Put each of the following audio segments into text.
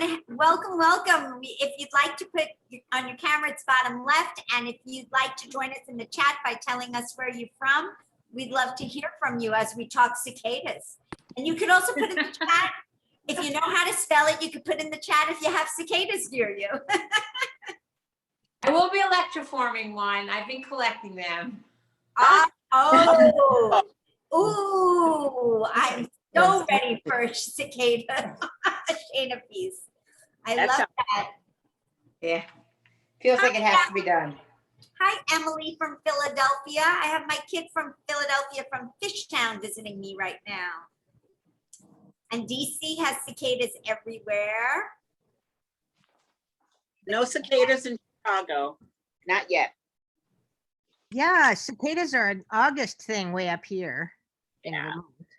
everyone. Welcome, welcome. If you'd like to put on your camera, it's bottom left. And if you'd like to join us in the chat by telling us where you're from, we'd love to hear from you as we talk cicadas. And you could also put in the chat, if you know how to spell it, you could put in the chat if you have cicadas near you. I will be electroforming one. I've been collecting them. Oh, ooh, I'm so ready for a cicada Shana piece. I love that. Yeah, feels like it has to be done. Hi, Emily from Philadelphia. I have my kid from Philadelphia from Fishtown visiting me right now. And DC has cicadas everywhere. No cicadas in Chicago, not yet. Yeah, cicadas are an August thing way up here. Yeah.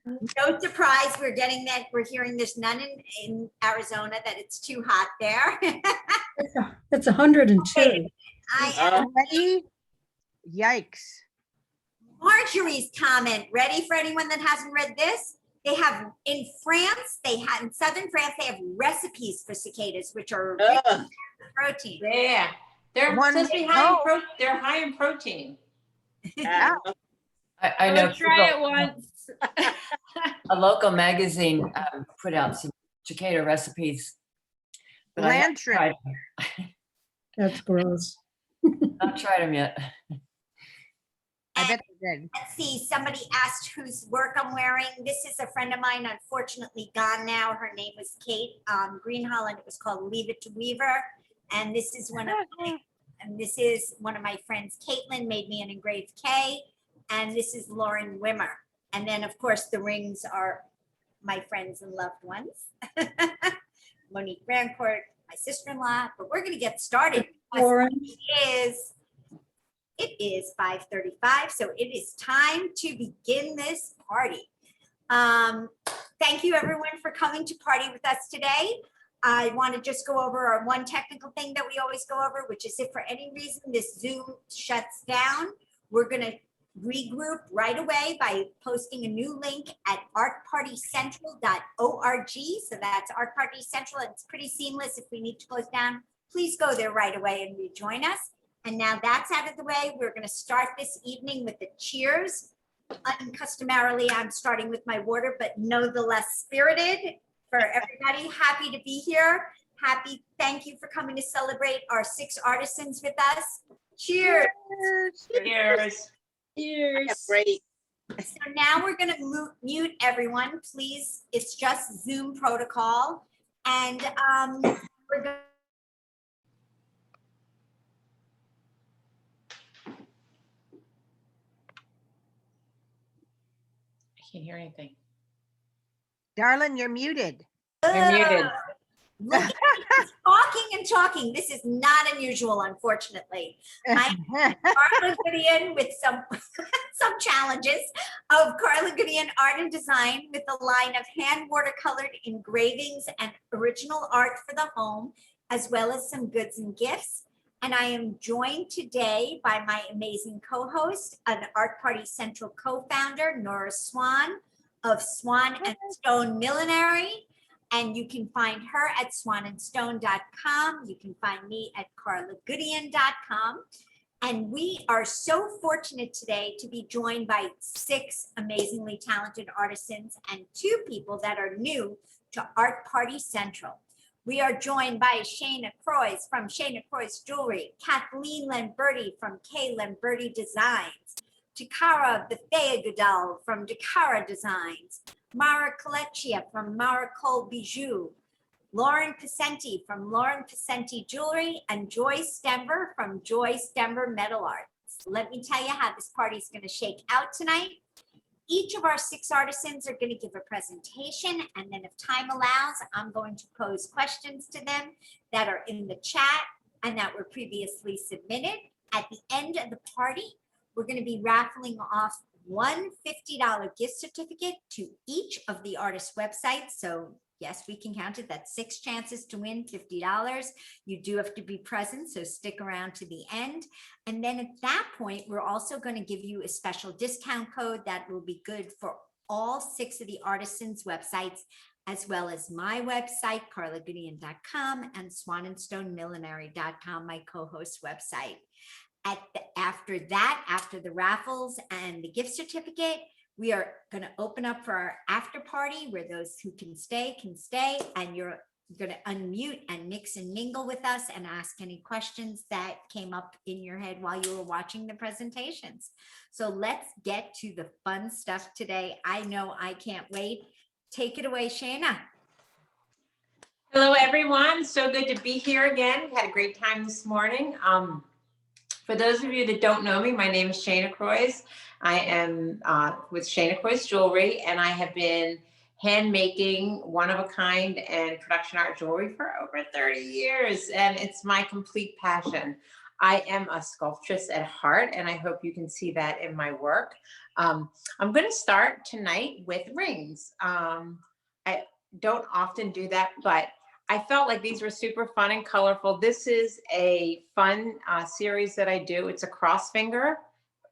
No surprise, we're getting that. We're hearing there's none in Arizona, that it's too hot there. It's 102. Okay, I am Ready? Yikes. Marjorie's comment. Ready for anyone that hasn't read this? They have in France, in southern France, they have recipes for cicadas, which are rich in protein. Yeah, they're supposed to be they're high in protein. Yeah. I know. Try it once. A local magazine put out some cicada recipes. But I haven't tried them. That's gross. Not tried them yet. I bet they did. Let's see, somebody asked whose work I'm wearing. This is a friend of mine, unfortunately gone now. Her name was Kate Greenholland. It was called Leave It to Weaver. And this is one of my friends, Caitlin, made me an engraved K. And this is Lauren Wimmer. And then of course the rings are my friends and loved ones. Monique Rancourt, my sister-in-law, but we're gonna get started. It is 5:35, so it is time to begin this party. Thank you everyone for coming to party with us today. I want to just go over our one technical thing that we always go over, which is if for any reason this Zoom shuts down, we're gonna regroup right away by posting a new link at artpartycentral.org. So that's Art Party Central. It's pretty seamless. If we need to close down, please go there right away and rejoin us. And now that's out of the way, we're going to start this evening with the cheers. Uncustomarily, I'm starting with my water, but nonetheless spirited for everybody. Happy to be here. Thank you for coming to celebrate our 6 artisans with us. Cheers. Cheers. Cheers. Great. So now we're going to mute everyone, please. It's just Zoom protocol. And we're going I can't hear anything. Darling, you're muted. You're muted. Look at talking and talking. This is not unusual, unfortunately. I'm Karla Gudeon with some challenges of Karla Gudeon Art and Design with a line of hand watercolored engravings and original art for the home, as well as some goods and gifts. And I am joined today by my amazing co-host, an Art Party Central co-founder, Nora Swan of Swan and Stone Millinery. And you can find her at swanandstone.com. You can find me at karlagudeon.com. And we are so fortunate today to be joined by 6 amazingly talented artisans and 2 people that are new to Art Party Central. We are joined by Shana Kroiz from Shana Kroiz Jewelry, Kathleen Lamberti from Lamberti Designs, Takara Beatheagudell from Takara Designs, Colecchia from Maracole Bijoux, Lauren Passenti from Lauren Passenti Jewelry, and Joy Stember from Joy Stember Metal Arts. Let me tell you how this party is going to shake out tonight. Each of our 6 artisans are going to give a presentation, and then if time allows, I'm going to pose questions to them that are in the chat and that were previously submitted. At the end of the party, we're going to be raffling off one $50 gift certificate to each of the artist websites. So yes, we can count it. That's 6 chances to win $50. You do have to be present, so stick around to the end. And then at that point, we're also going to give you a special discount code that will be good for all 6 of the artisans' websites as well as my website, karlagudeon.com, and swanandstonemiillinery.com, my co-host website. After that, after the raffles and the gift certificate, we are going to open up for our after party where those who can stay, and you're going to unmute and mix and mingle with us and ask any questions that came up in your head while you were watching the presentations. So let's get to the fun stuff today. I know I can't wait. Take it away, Shana. Hello, everyone. So good to be here again. Had a great time this morning. For those of you that don't know me, my name is Shana Kroiz. I am with Shana Kroiz Jewelry, and I have been hand making one-of-a-kind and production art jewelry for over 30 years, and it's my complete passion. I am a sculptress at heart, and I hope you can see that in my work. I'm going to start tonight with rings. I don't often do that, but I felt like these were super fun and colorful. This is a fun series that I do. It's a cross finger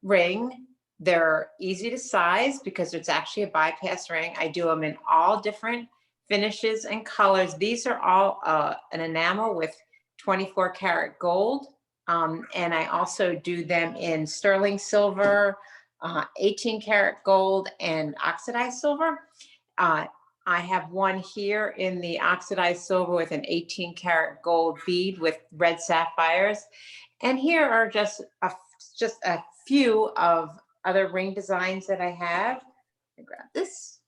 ring. They're easy to size because it's actually a bypass ring. I do them in all different finishes and colors. These are all an enamel with 24 karat gold. And I also do them in sterling silver, 18 karat gold, and oxidized silver. I have one here in the oxidized silver with an 18 karat gold bead with red sapphires. And here are just a few of other ring designs that I have. I grab this.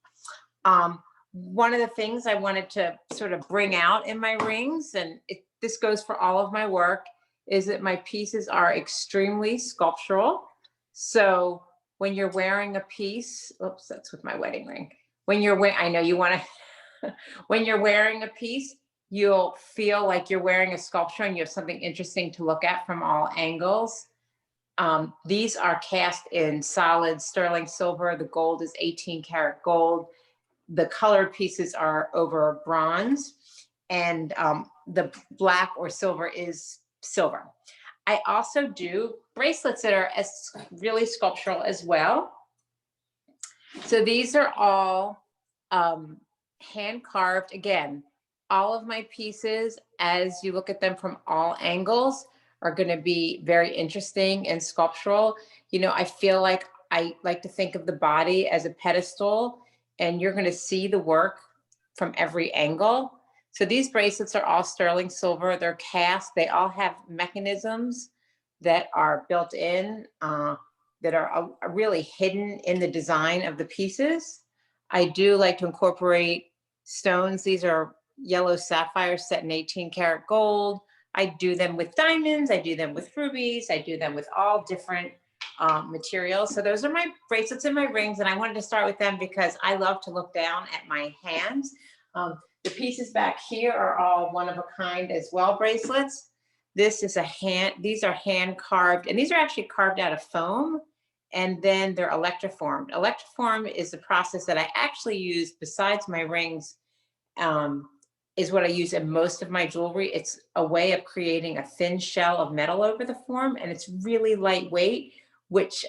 One of the things I wanted to sort of bring out in my rings, and this goes for all of my work, is that my pieces are extremely sculptural. So when you're wearing a piece, oops, that's with my wedding ring. When you're wearing, I know you want to, when you're wearing a piece, you'll feel like you're wearing a sculpture and you have something interesting to look at from all angles. These are cast in solid sterling silver. The gold is 18 karat gold. The colored pieces are over bronze, and the black or silver is silver. I also do bracelets that are really sculptural as well. So these are all hand carved. Again, all of my pieces, as you look at them from all angles, are going to be very interesting and sculptural. You know, I feel like I like to think of the body as a pedestal, and you're going to see the work from every angle. So these bracelets are all sterling silver. They're cast. They all have mechanisms that are built in, that are really hidden in the design of the pieces. I do like to incorporate stones. These are yellow sapphires set in 18 karat gold. I do them with diamonds. I do them with rubies. I do them with all different materials. So those are my bracelets and my rings. And I wanted to start with them because I love to look down at my hands. The pieces back here are all one of a kind as well bracelets. This is these are hand carved, and these are actually carved out of foam, and then they're electroformed. Electroform is the process that I actually use besides my rings, is what I use in most of my jewelry. It's a way of creating a thin shell of metal over the form, and it's really lightweight, which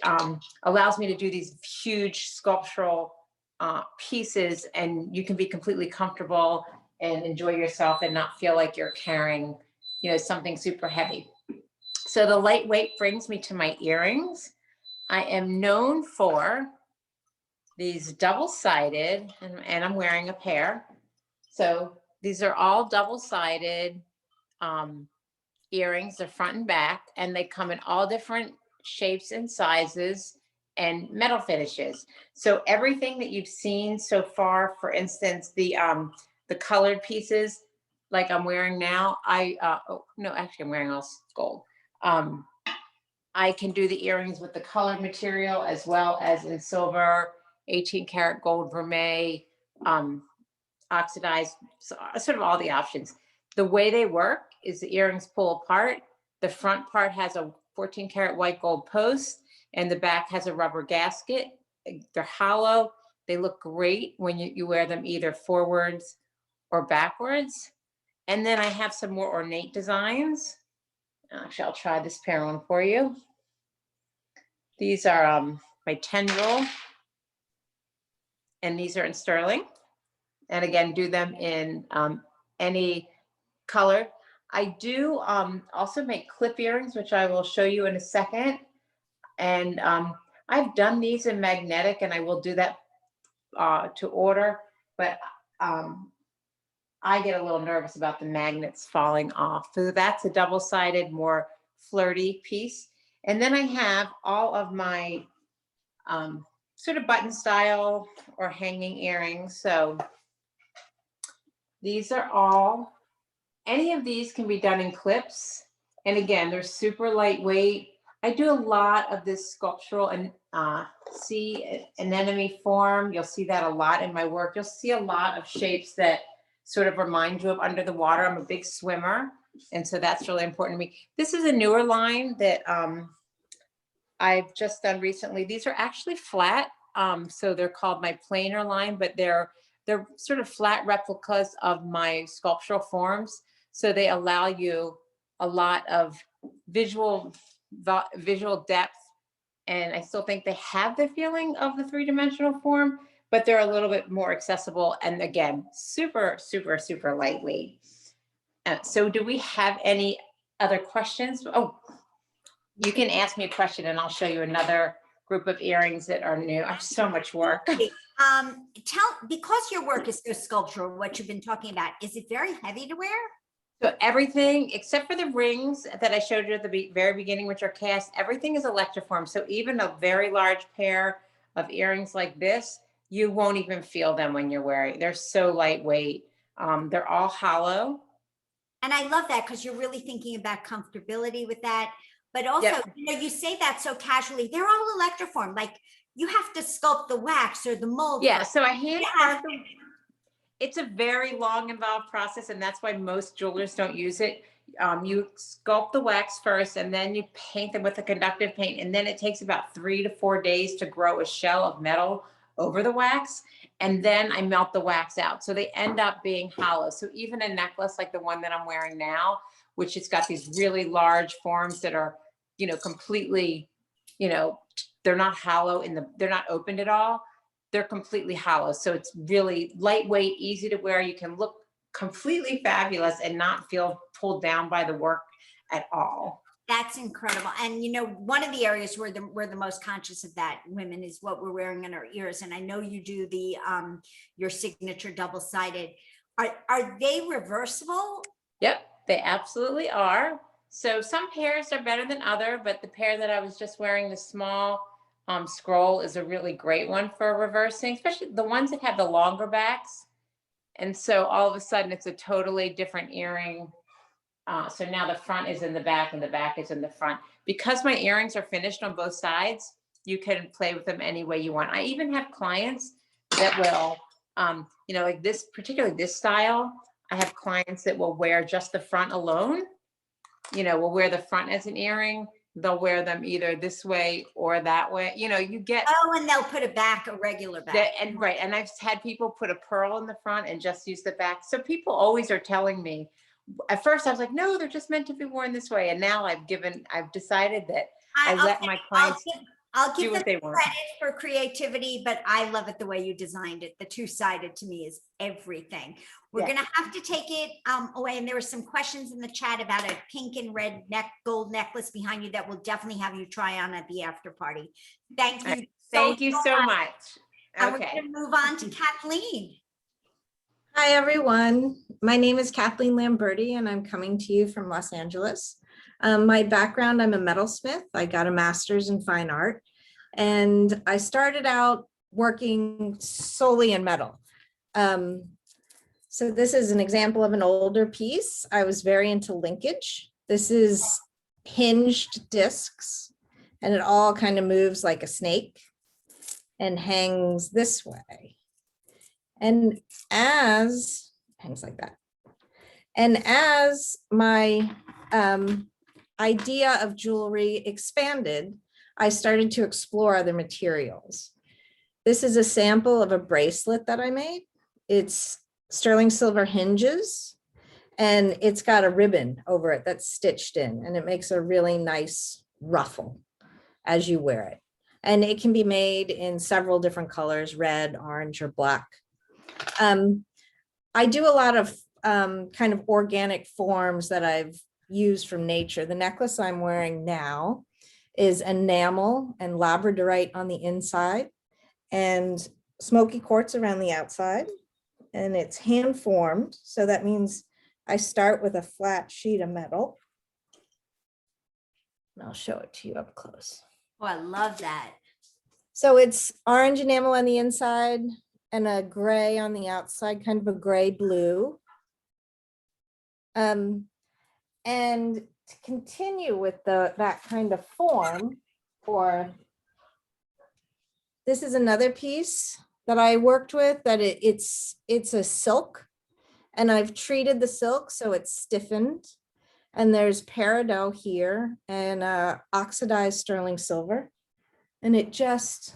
allows me to do these huge sculptural pieces, and you can be completely comfortable and enjoy yourself and not feel like you're carrying, you know, something super heavy. So the lightweight brings me to my earrings. I am known for these double-sided, and I'm wearing a pair. So these are all double-sided earrings. They're front and back, and they come in all different shapes and sizes and metal finishes. So everything that you've seen so far, for instance, the colored pieces like I'm wearing now, oh, no, actually I'm wearing all gold. I can do the earrings with the colored material as well as in silver, 18 karat gold vermeil, oxidized, sort of all the options. The way they work is the earrings pull apart. The front part has a 14 karat white gold post, and the back has a rubber gasket. They're hollow. They look great when you wear them either forwards or backwards. And then I have some more ornate designs. Actually, I'll try this pair on for you. These are my tendril, and these are in sterling. And again, do them in any color. I do also make clip earrings, which I will show you in a second. And I've done these in magnetic, and I will do that to order, but I get a little nervous about the magnets falling off. So that's a double-sided, more flirty piece. And then I have all of my sort of button style or hanging earrings. So these are all, any of these can be done in clips. And again, they're super lightweight. I do a lot of this sculptural and sea anemone form. You'll see that a lot in my work. You'll see a lot of shapes that sort of remind you of under the water. I'm a big swimmer, and so that's really important to me. This is a newer line that I've just done recently. These are actually flat, so they're called my planar line, but they're sort of flat replicas of my sculptural forms. So they allow you a lot of visual depth, and I still think they have the feeling of the three-dimensional form, but they're a little bit more accessible, and again, super, super, super lightweight. So do we have any other questions? Oh, you can ask me a question and I'll show you another group of earrings that are new. I have so much work. Because your work is so sculptural, what you've been talking about, is it very heavy to wear? So everything except for the rings that I showed you at the very beginning, which are cast, everything is electroform. So even a very large pair of earrings like this, you won't even feel them when you're wearing. They're so lightweight. They're all hollow. And I love that because you're really thinking about comfortability with that. But also, Yep. you know, you say that so casually. They're all electroform. Like you have to sculpt the wax or the mold. Yeah. first. So I hand Yeah. carve them. It's a very long, involved process, and that's why most jewelers don't use it. You sculpt the wax first, and then you paint them with a conductive paint, and then it takes about 3 to 4 days to grow a shell of metal over the wax, and then I melt the wax out. So they end up being hollow. So even a necklace like the one that I'm wearing now, which has got these really large forms that are, you know, completely, you know, they're not hollow they're not opened at all. They're completely hollow. So it's really lightweight, easy to wear. You can look completely fabulous and not feel pulled down by the work at all. That's incredible. And you know, one of the areas where we're the most conscious of that, women, is what we're wearing in our ears. And I know you do the your signature double-sided. Are they reversible? Yep, they absolutely are. So some pairs are better than other, but the pair that I was just wearing, the small scroll, is a really great one for reversing, especially the ones that have the longer backs. And so all of a sudden it's a totally different earring. So now the front is in the back and the back is in the front. Because my earrings are finished on both sides, you can play with them any way you want. I even have clients that will, you know, like this, particularly this style, I have clients that will wear just the front alone. You know, will wear the front as an earring. They'll wear them either this way or that way. You know, you get. Oh, and they'll put a regular back. And right. And I've had people put a pearl in the front and just use the back. So people always are telling me, at first I was like, no, they're just meant to be worn this way. And now I've decided that I let my clients I'll do give what them they want. credit for creativity, but I love it the way you designed it. The two-sided to me is everything. We're Yeah. gonna have to take it away. And there were some questions in the chat about a pink and red gold necklace behind you that we'll definitely have you try on at the after party. Thank you. Thank you so much. And we're Okay. gonna move on to Kathleen. Hi, everyone. My name is Kathleen Lamberti, and I'm coming to you from Los Angeles. My background, I'm a metalsmith. I got a master's in fine art, and I started out working solely in metal. So this is an example of an older piece. I was very into linkage. This is hinged discs, and it all kind of moves like a snake and hangs this way. And hangs like that. And as my idea of jewelry expanded, I started to explore other materials. This is a sample of a bracelet that I made. It's sterling silver hinges, and it's got a ribbon over it that's stitched in, and it makes a really nice ruffle as you wear it. And it can be made in several different colors, red, orange, or black. I do a lot of kind of organic forms that I've used from nature. The necklace I'm wearing now is enamel and labradorite on the inside and smoky quartz around the outside. And it's hand formed. So that means I start with a flat sheet of metal. And I'll show it to you up close. Oh, I love that. So it's orange enamel on the inside and a gray on the outside, kind of a gray blue. And to continue with that kind of form, this is another piece that I worked with that it's a silk, and I've treated the silk so it's stiffened. And there's peridot here and oxidized sterling silver. And it just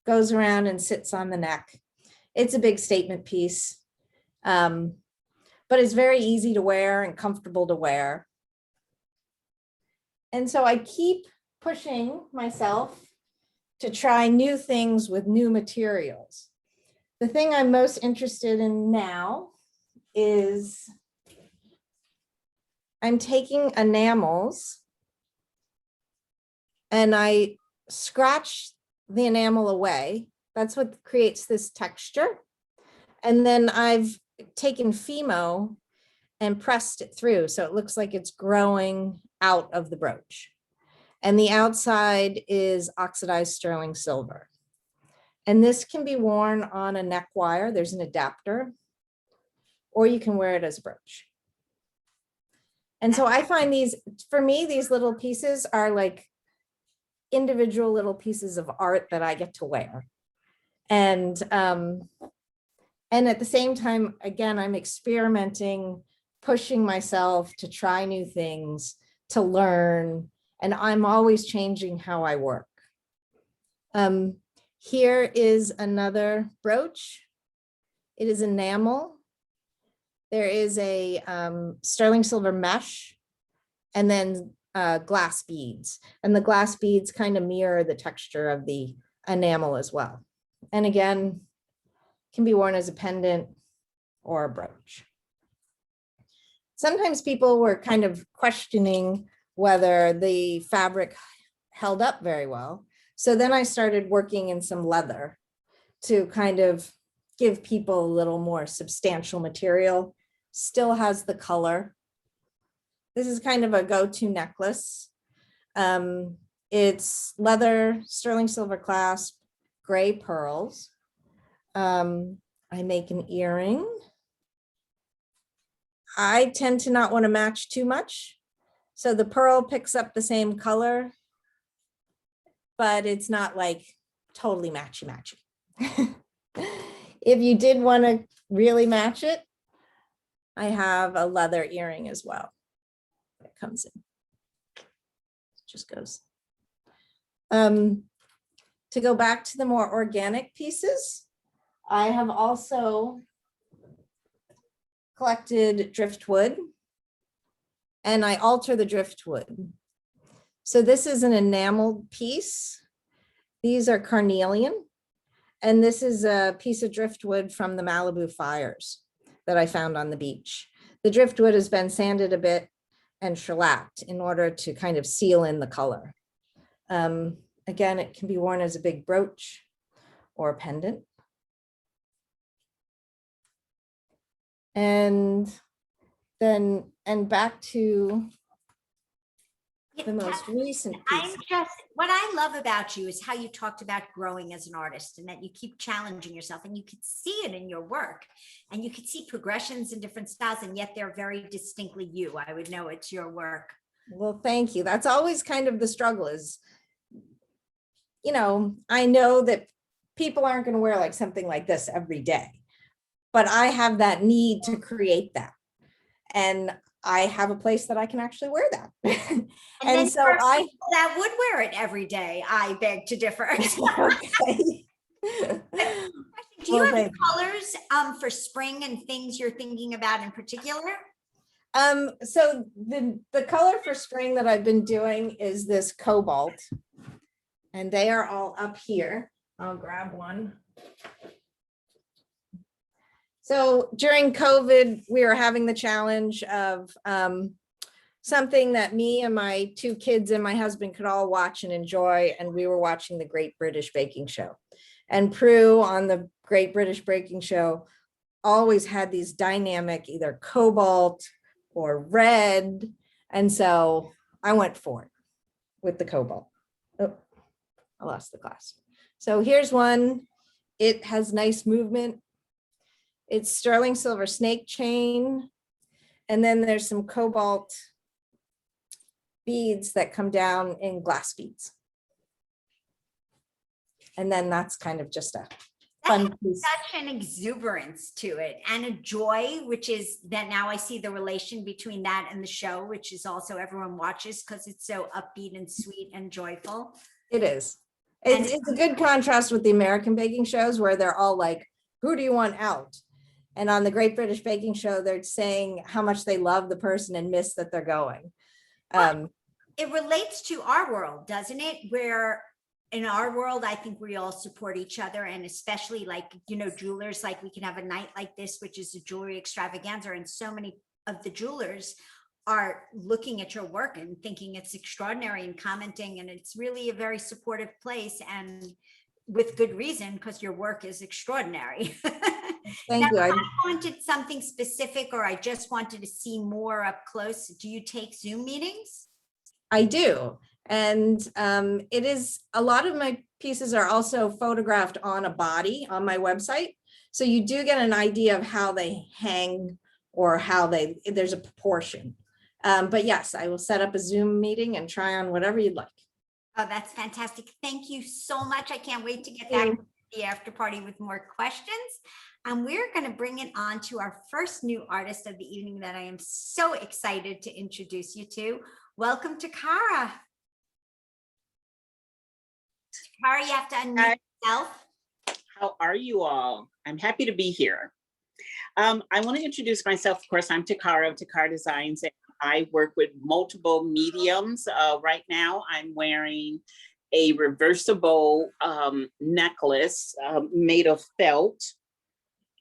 goes around and sits on the neck. It's a big statement piece, but it's very easy to wear and comfortable to wear. And so I keep pushing myself to try new things with new materials. The thing I'm most interested in now is I'm taking enamels and I scratch the enamel away. That's what creates this texture. And then I've taken Fimo and pressed it through. So it looks like it's growing out of the brooch. And the outside is oxidized sterling silver. And this can be worn on a neck wire. There's an adapter, or you can wear it as a brooch. And so I find these, for me, these little pieces are like individual little pieces of art that I get to wear. And at the same time, again, I'm experimenting, pushing myself to try new things, to learn, and I'm always changing how I work. Here is another brooch. It is enamel. There is a sterling silver mesh, and then glass beads. And the glass beads kind of mirror the texture of the enamel as well. And again, can be worn as a pendant or a brooch. Sometimes people were kind of questioning whether the fabric held up very well. So then I started working in some leather to kind of give people a little more substantial material. Still has the color. This is kind of a go-to necklace. It's leather, sterling silver clasp, gray pearls. I make an earring. I tend to not want to match too much. So the pearl picks up the same color, but it's not like totally matchy-matchy. If you did want to really match it, I have a leather earring as well that comes in. Just goes. To go back to the more organic pieces, I have also collected driftwood, and I alter the driftwood. So this is an enameled piece. These are carnelian, and this is a piece of driftwood from the Malibu fires that I found on the beach. The driftwood has been sanded a bit and shellacked in order to kind of seal in the color. Again, it can be worn as a big brooch or a pendant. And back to the most recent piece. What I love about you is how you talked about growing as an artist and that you keep challenging yourself, and you could see it in your work, and you could see progressions in different styles, and yet they're very distinctly you. I would know it's your work. Well, thank you. That's always kind of the struggle is, you know, I know that people aren't going to wear like something like this every day, but I have that need to create that. And I have a place that I can actually wear that. And so I that would wear it every day. I beg to differ. Okay. Do you have colors for spring and things you're thinking about in particular? So the color for spring that I've been doing is this cobalt, and they are all up here. I'll grab one. So during COVID, we were having the challenge of something that me and my 2 kids and my husband could all watch and enjoy. And we were watching the Great British Baking Show. And Prue on the Great British Baking Show always had these dynamic, either cobalt or red. And so I went for it with the cobalt. Oh, I lost the class. So here's one. It has nice movement. It's sterling silver snake chain. And then there's some cobalt beads that come down in glass beads. And then that's kind of just a fun piece. Such an exuberance to it and a joy, which is that now I see the relation between that and the show, which is also everyone watches because it's so upbeat and sweet and joyful. It is. It's a good contrast with the American baking shows where they're all like, who do you want out? And on the Great British Baking Show, they're saying how much they love the person and miss that they're going. It relates to our world, doesn't it? Where in our world, I think we all support each other, and especially like, you know, jewelers, like we can have a night like this, which is a jewelry extravaganza, and so many of the jewelers are looking at your work and thinking it's extraordinary and commenting, and it's really a very supportive place, and with good reason, because your work is extraordinary. Thank you. I wanted something specific, or I just wanted to see more up close. Do you take Zoom meetings? I do. And it is, a lot of my pieces are also photographed on a body on my website. So you do get an idea of how they hang or how there's a proportion. But yes, I will set up a Zoom meeting and try on whatever you'd like. Oh, that's fantastic. Thank you so much. I can't wait to get back to the after party with more questions. And we're going to bring it on to our first new artist of the evening that I am so excited to introduce you to. Welcome, Takara. Takara, you have to unmute yourself. How are you all? I'm happy to be here. I want to introduce myself. Of course, I'm Takara of Takara Designs, and I work with multiple mediums. Right now, I'm wearing a reversible necklace made of felt,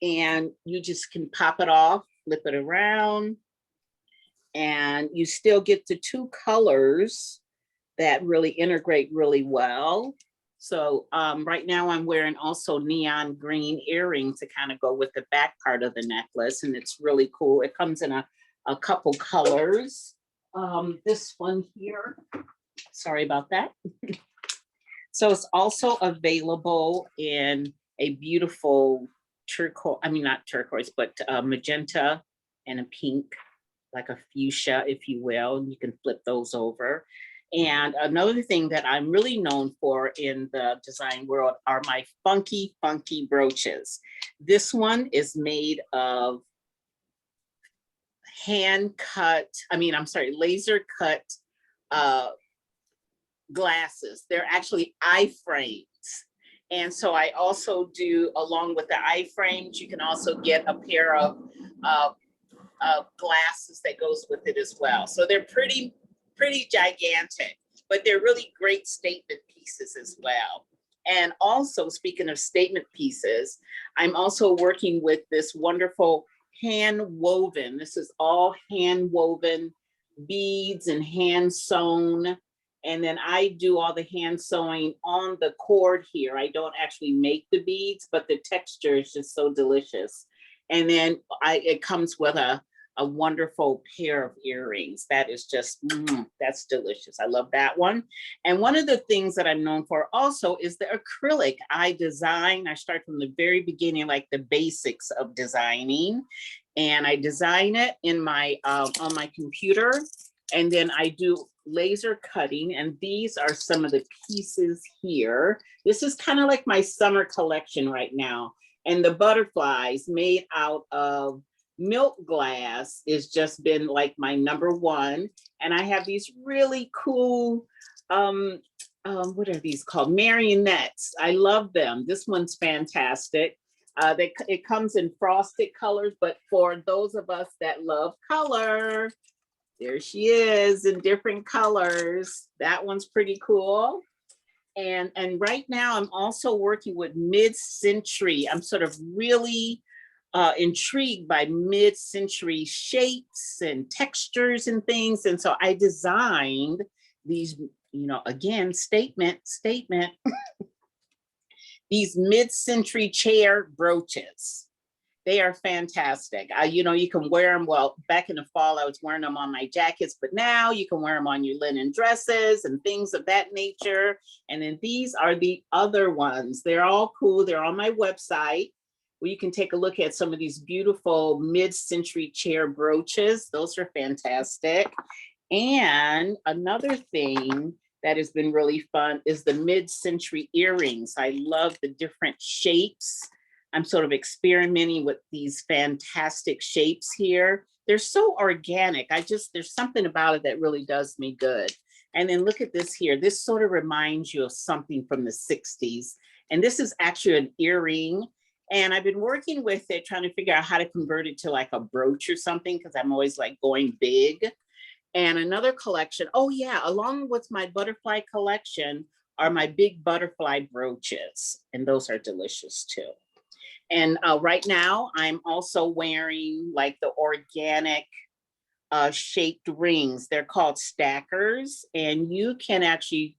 and you just can pop it off, flip it around, and you still get the 2 colors that really integrate really well. So right now I'm wearing also neon green earrings to kind of go with the back part of the necklace, and it's really cool. It comes in a couple colors. This one here, sorry about that. So it's also available in a beautiful turquoise, I mean, not turquoise, but magenta and a pink, like a fuchsia, if you will. You can flip those over. And another thing that I'm really known for in the design world are my funky, funky brooches. This one is made of laser cut glasses. They're actually iframes. And so I also do, along with the iframes, you can also get a pair of glasses that goes with it as well. So they're pretty gigantic, but they're really great statement pieces as well. And also, speaking of statement pieces, I'm also working with this wonderful hand woven. This is all hand woven beads and hand sewn. And then I do all the hand sewing on the cord here. I don't actually make the beads, but the texture is just so delicious. And then it comes with a wonderful pair of earrings. That is just, that's delicious. I love that one. And one of the things that I'm known for also is the acrylic. I start from the very beginning, like the basics of designing. And I design it in my on my computer. And then I do laser cutting. And these are some of the pieces here. This is kind of like my summer collection right now. And the butterflies made out of milk glass is just been like my #1. And I have these really cool, what are these called? Marionettes. I love them. This one's fantastic. It comes in frosted colors, but for those of us that love color, there she is in different colors. That one's pretty cool. And right now I'm also working with mid-century. I'm sort of really intrigued by mid-century shapes and textures and things. And so I designed these, again, statement, these mid-century chair brooches. They are fantastic. You can wear them. Well, back in the fall, I was wearing them on my jackets, but now you can wear them on your linen dresses and things of that nature. And then these are the other ones. They're all cool. They're on my website, where you can take a look at some of these beautiful mid-century chair brooches. Those are fantastic. And another thing that has been really fun is the mid-century earrings. I love the different shapes. I'm sort of experimenting with these fantastic shapes here. They're so organic. There's something about it that really does me good. And then look at this here. This sort of reminds you of something from the 60s. And this is actually an earring. And I've been working with it, trying to figure out how to convert it to like a brooch or something, because I'm always like going big. And another collection, oh yeah, along with my butterfly collection are my big butterfly brooches. And those are delicious too. And right now I'm also wearing like the organic shaped rings. They're called stackers. And you can actually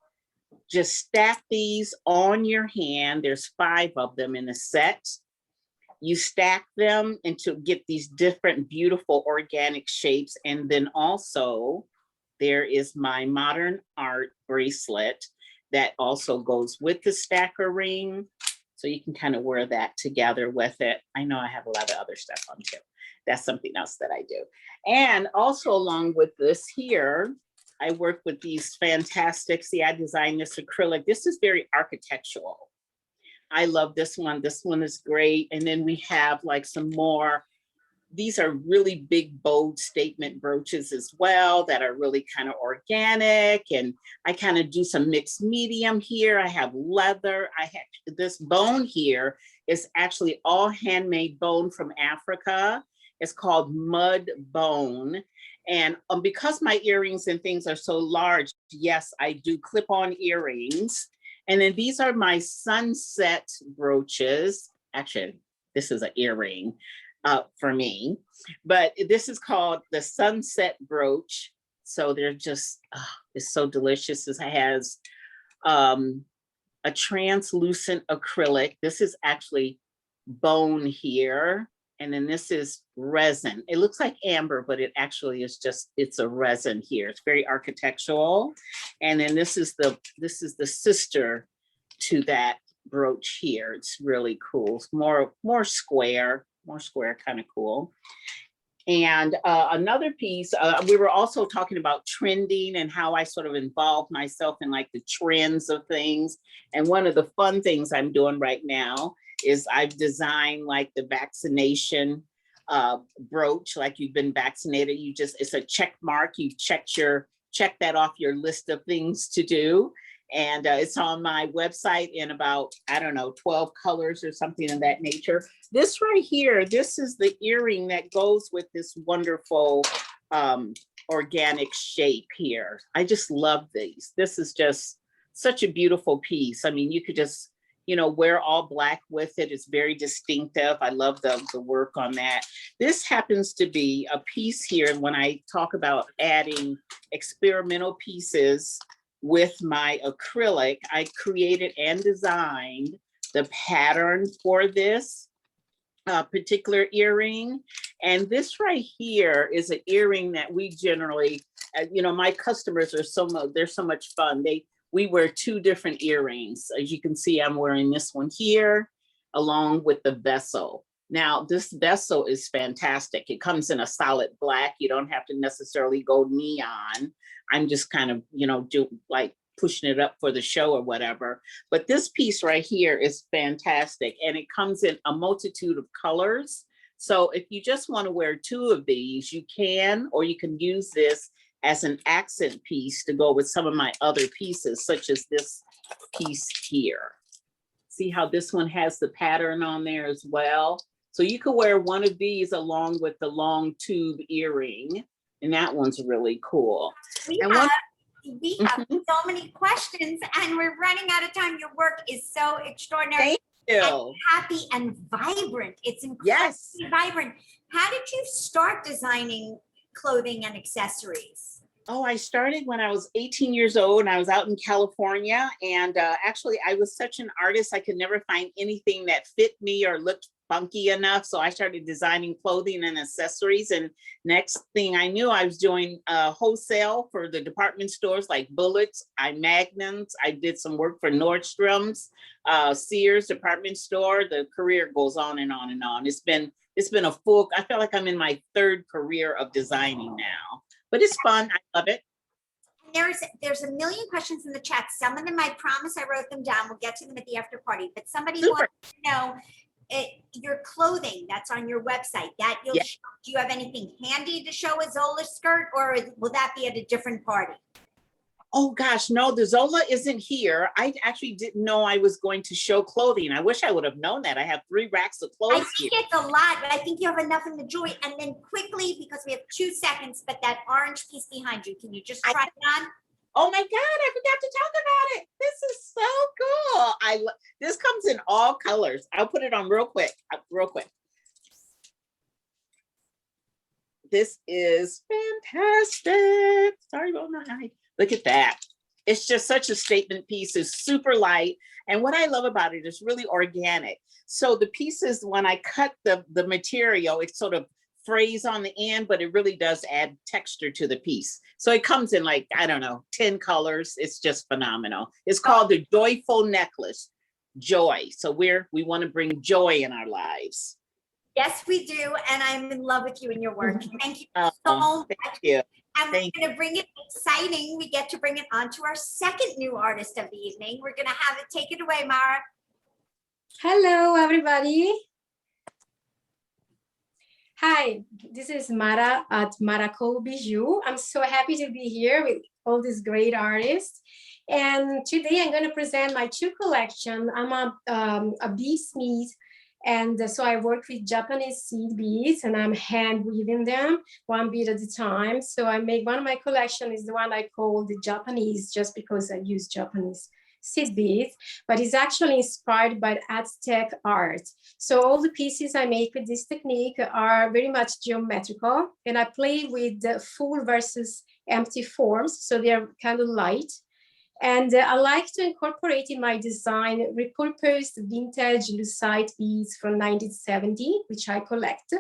just stack these on your hand. There's 5 of them in a set. You stack them and to get these different beautiful organic shapes. And then also there is my modern art bracelet that also goes with the stacker ring. So you can kind of wear that together with it. I know I have a lot of other stuff on too. That's something else that I do. And also along with this here, I work with these fantastic, see, I designed this acrylic. This is very architectural. I love this one. This one is great. And then we have like some more, these are really big, bold statement brooches as well that are really kind of organic. And I kind of do some mixed medium here. I have leather. I have this bone here is actually all handmade bone from Africa. It's called mud bone. And because my earrings and things are so large, yes, I do clip-on earrings. And then these are my sunset brooches. Actually, this is an earring for me, but this is called the sunset brooch. So they're just, it's so delicious. It has a translucent acrylic. This is actually bone here. And then this is resin. It looks like amber, but it actually is just, it's a resin here. It's very architectural. And then this is the sister to that brooch here. It's really cool. It's more square kind of cool. And another piece, we were also talking about trending and how I sort of involved myself in like the trends of things. And one of the fun things I'm doing right now is I've designed like the vaccination brooch, like you've been vaccinated. It's a check mark. You check that off your list of things to do. And it's on my website in about, I don't know, 12 colors or something of that nature. This right here, this is the earring that goes with this wonderful organic shape here. I just love these. This is just such a beautiful piece. I mean, you could just, wear all black with it. It's very distinctive. I love the work on that. This happens to be a piece here. When I talk about adding experimental pieces with my acrylic, I created and designed the pattern for this particular earring. And this right here is an earring that we generally, my customers are they're so much fun. We wear 2 different earrings. As you can see, I'm wearing this one here along with the vessel. Now, this vessel is fantastic. It comes in a solid black. You don't have to necessarily go neon. I'm just kind of, pushing it up for the show or whatever. But this piece right here is fantastic. And it comes in a multitude of colors. So if you just want to wear 2 of these, you can, or you can use this as an accent piece to go with some of my other pieces, such as this piece here. See how this one has the pattern on there as well? So you could wear one of these along with the long tube earring, and that one's really cool. We have so many questions and we're running out of time. Your work is so extraordinary. you. happy and vibrant. It's incredibly Yes. vibrant. How did you start designing clothing and accessories? Oh, I started when I was 18 years old and I was out in California. And actually, I was such an artist, I could never find anything that fit me or looked funky enough. So I started designing clothing and accessories. And next thing I knew, I was doing wholesale for the department stores like Bullets, Magnums. I did some work for Nordstrom's, Sears department store. The career goes on and on and on. It's been a full, I feel like I'm in my third career of designing now. But it's fun. I love it. There's a million questions in the chat. Some of them, I promise I wrote them down. We'll get to them at the after party. But somebody Super. wants to know your clothing that's on your website. That you'll Yeah. show. Do you have anything handy to show a Zola skirt, or will that be at a different party? Oh gosh, no, the Zola isn't here. I actually didn't know I was going to show clothing. I wish I would have known that. I have 3 racks of I clothes think here. it's a lot, but I think you have enough in the joy. And then quickly, because we have 2 seconds, but that orange piece behind you, can you just try it on? Oh my God, I forgot to talk about it. This is so cool. This comes in all colors. I'll put it on real quick. This is fantastic. Sorry about my height. Look at that. It's just such a statement piece. It's super light. And what I love about it is really organic. So the pieces, when I cut the material, it sort of frays on the end, but it really does add texture to the piece. So it comes in like, I don't know, 10 colors. It's just phenomenal. It's called the Joyful Necklace. Joy. So we want to bring joy in our lives. Yes, we do. And I'm in love with you and your work. Thank you so much. Thank you. And Thank we're going to bring it exciting. We get to bring it on to our second new artist of the evening. We're going to have it. Take it away, Mara. Hello, everybody. Hi, this is Mara at Maracole Bijoux. I'm so happy to be here with all these great artists. And today I'm going to present my 2 collection. I'm a beadsmith. And so I work with Japanese seed beads and I'm hand weaving them 1 bead at a time. So I make one of my collection is the one I call the Japanese, just because I use Japanese seed beads, but it's actually inspired by Aztec art. So all the pieces I make with this technique are very much geometrical, and I play with the full versus empty forms. So they're kind of light. And I like to incorporate in my design repurposed vintage lucite beads from 1970, which I collect.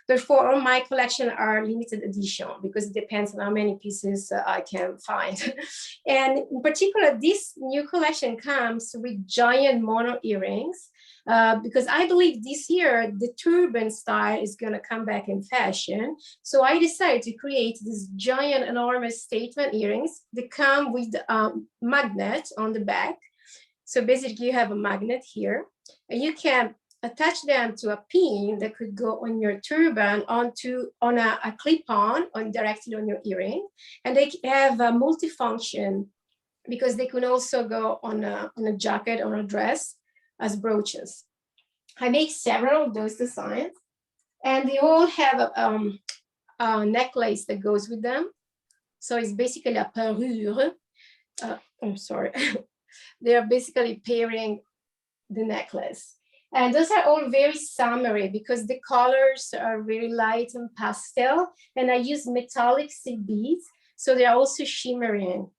Therefore, all my collection are limited edition because it depends on how many pieces I can find. And in particular, this new collection comes with giant mono earrings because I believe this year the turban style is going to come back in fashion. So I decided to create these giant, enormous statement earrings that come with magnet on the back. So basically you have a magnet here and you can attach them to a pin that could go on your turban on a clip-on directly on your earring. And they have a multifunction because they can also go on a jacket or a dress as brooches. I make several of those designs and they all have a necklace that goes with them. So it's basically a parure. I'm sorry. They are basically pairing the necklace. And those are all very summery because the colors are very light and pastel. And I use metallic seed beads. So they're also shimmering.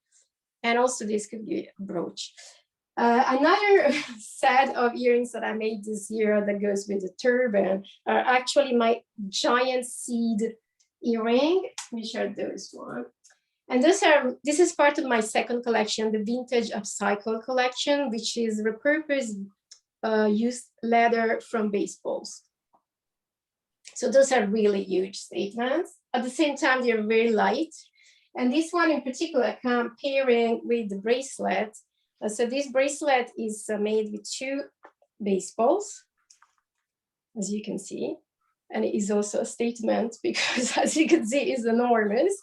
And also this could be a brooch. Another set of earrings that I made this year that goes with the turban are actually my giant seed earring. Let me show those one. And this is part of my second collection, the Vintage Upcycle collection, which is repurposed used leather from baseballs. So those are really huge statements. At the same time, they're very light. And this one in particular come pairing with the bracelet. So this bracelet is made with 2 baseballs, as you can see. And it is also a statement because, as you can see, it's enormous.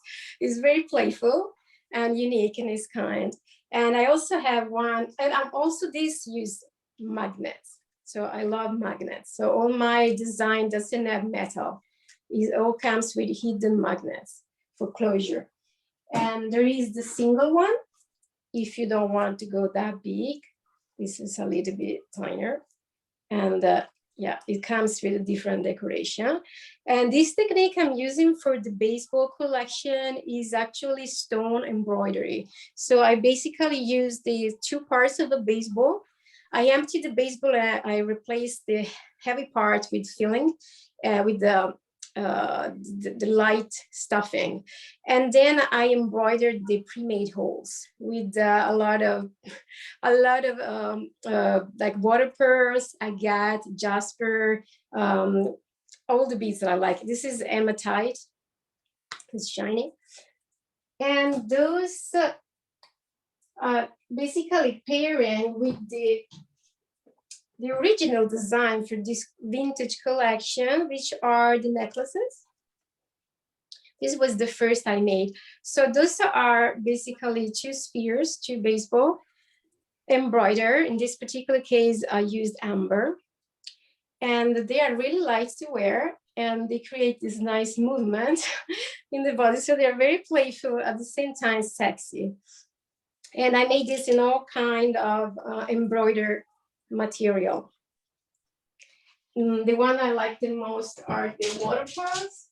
It's very playful and unique in its kind. And I also have one, and I'm also use magnets. So I love magnets. So all my design doesn't have metal. It all comes with hidden magnets for closure. And there is the single one. If you don't want to go that big, this is a little bit tinier. And yeah, it comes with a different decoration. And this technique I'm using for the baseball collection is actually stone embroidery. So I basically use the two parts of a baseball. I empty the baseball and I replace the heavy part with filling, with the light stuffing. And then I embroidered the pre-made holes with a lot of like water pearls, agate, jasper, all the beads that I like. This is hematite, it's shiny. And those basically pairing with the original design for this vintage collection, which are the necklaces. This was the first I made. So those are basically two spheres, two baseball embroidered. In this particular case, I used amber. And they are really light to wear, and they create this nice movement in the body. So they're very playful, at the same time sexy. And I made this in all kind of embroidered material. The one I like the most are the water pearls,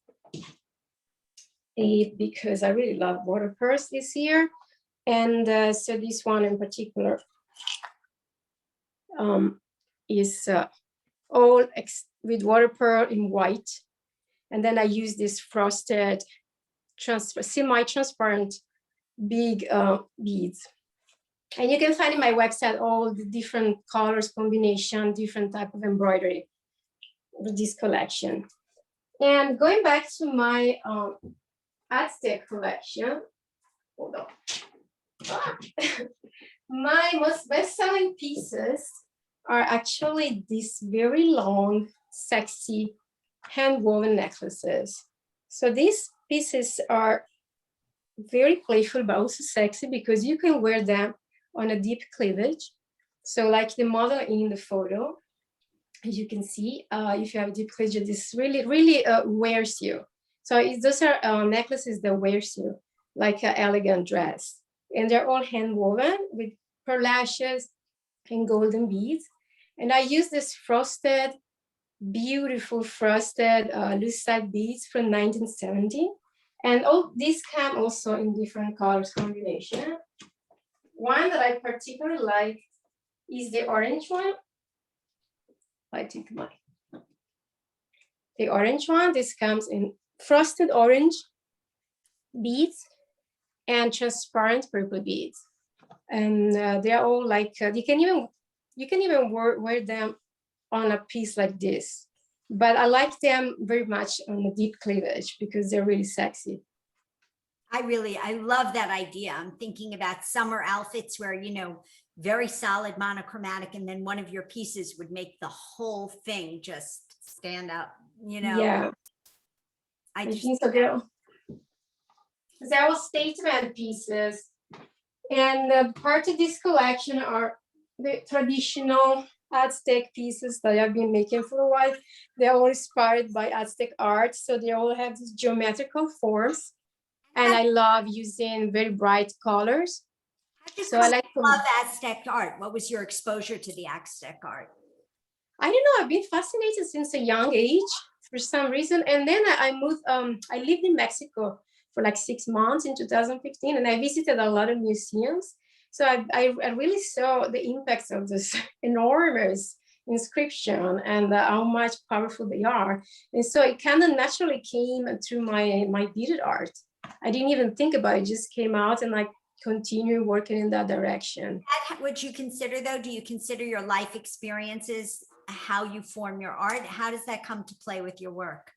because I really love water pearls this year. And so this one in particular is all with water pearl in white. And then I use this frosted, semi-transparent big beads. And you can find in my website all the different colors combination, different type of embroidery with this collection. And going back to my Aztec collection, hold on. My most best-selling pieces are actually these very long, sexy, hand-woven necklaces. So these pieces are very playful, but also sexy, because you can wear them on a deep cleavage. So like the model in the photo, as you can see, if you have a deep cleavage, this really, really wears you. So those are necklaces that wears you like an elegant dress. And they're all hand woven with pearl lashes and golden beads. And I use this frosted, beautiful frosted lucite beads from 1970. And all these come also in different colors combination. One that I particularly like is the orange one. I think the orange one, this comes in frosted orange beads and transparent purple beads. And they're all like, you can even wear them on a piece like this. But I like them very much on the deep cleavage because they're really sexy. I love that idea. I'm thinking about summer outfits where, you know, very solid monochromatic, and then one of your pieces would make the whole thing just stand up, you know? Yeah. I think so. They're all statement pieces. And part of this collection are the traditional Aztec pieces that I've been making for a while. They're all inspired by Aztec art. So they all have these geometrical forms. And I love using very bright colors. So I like love Aztec art. What was your exposure to the Aztec art? I don't know. I've been fascinated since a young age for some reason. And then I moved, I lived in Mexico for like 6 months in 2015, and I visited a lot of museums. So I really saw the impacts of this enormous inscription and how much powerful they are. And so it kind of naturally came through my beaded art. I didn't even think about it, it just came out, and I continue working in that direction. Would you consider though, do you consider your life experiences how you form your art? How does that come to play with your work?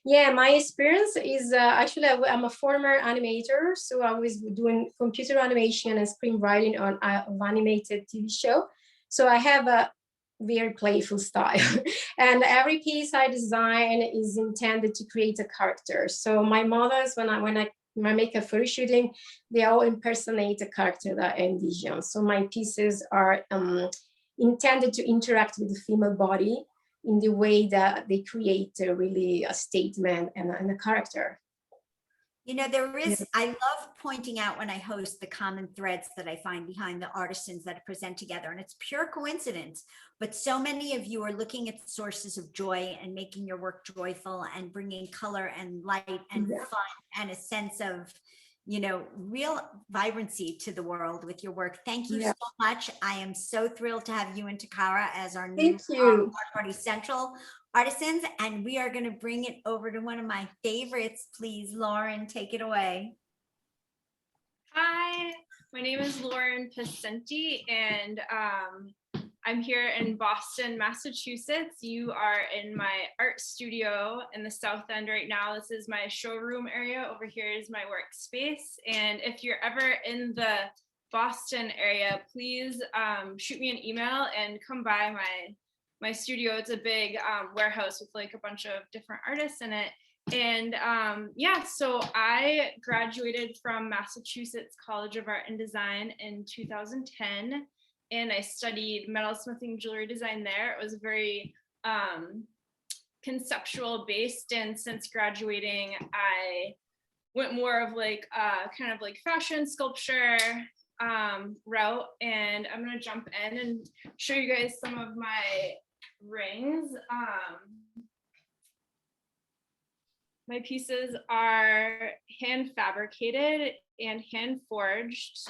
Yeah, my experience is actually I'm a former animator, so I was doing computer animation and screenwriting on an animated TV show. So I have a very playful style, and every piece I design is intended to create a character. So my models, when I make a photo shooting, they all impersonate a character that I envision. So my pieces are intended to interact with the female body in the way that they create really a statement and a character. You know, there is, I love pointing out when I host the common threads that I find behind the artisans that present together, and it's pure coincidence. But so many of you are looking at sources of joy and making your work joyful and bringing color and light and fun and a sense of, you know, real vibrancy to the world with your work. Thank you so much. I am so thrilled to have you and Takara as our new Art Party Central artisans, and we are going to bring it over to one of my favorites. Please, Lauren, take it away. Hi, my name is Lauren Passenti, and I'm here in Boston, Massachusetts. You are in my art studio in the South End right now. This is my showroom area. Over here is my workspace. And if you're ever in the Boston area, please shoot me an email and come by my studio. It's a big warehouse with like a bunch of different artists in it. And yeah, so I graduated from Massachusetts College of Art and Design in 2010, and I studied metalsmithing jewelry design there. It was very conceptual based, and since graduating, I went more of like kind of like fashion sculpture route. And I'm gonna jump in and show you guys some of my rings. My pieces are hand fabricated and hand forged.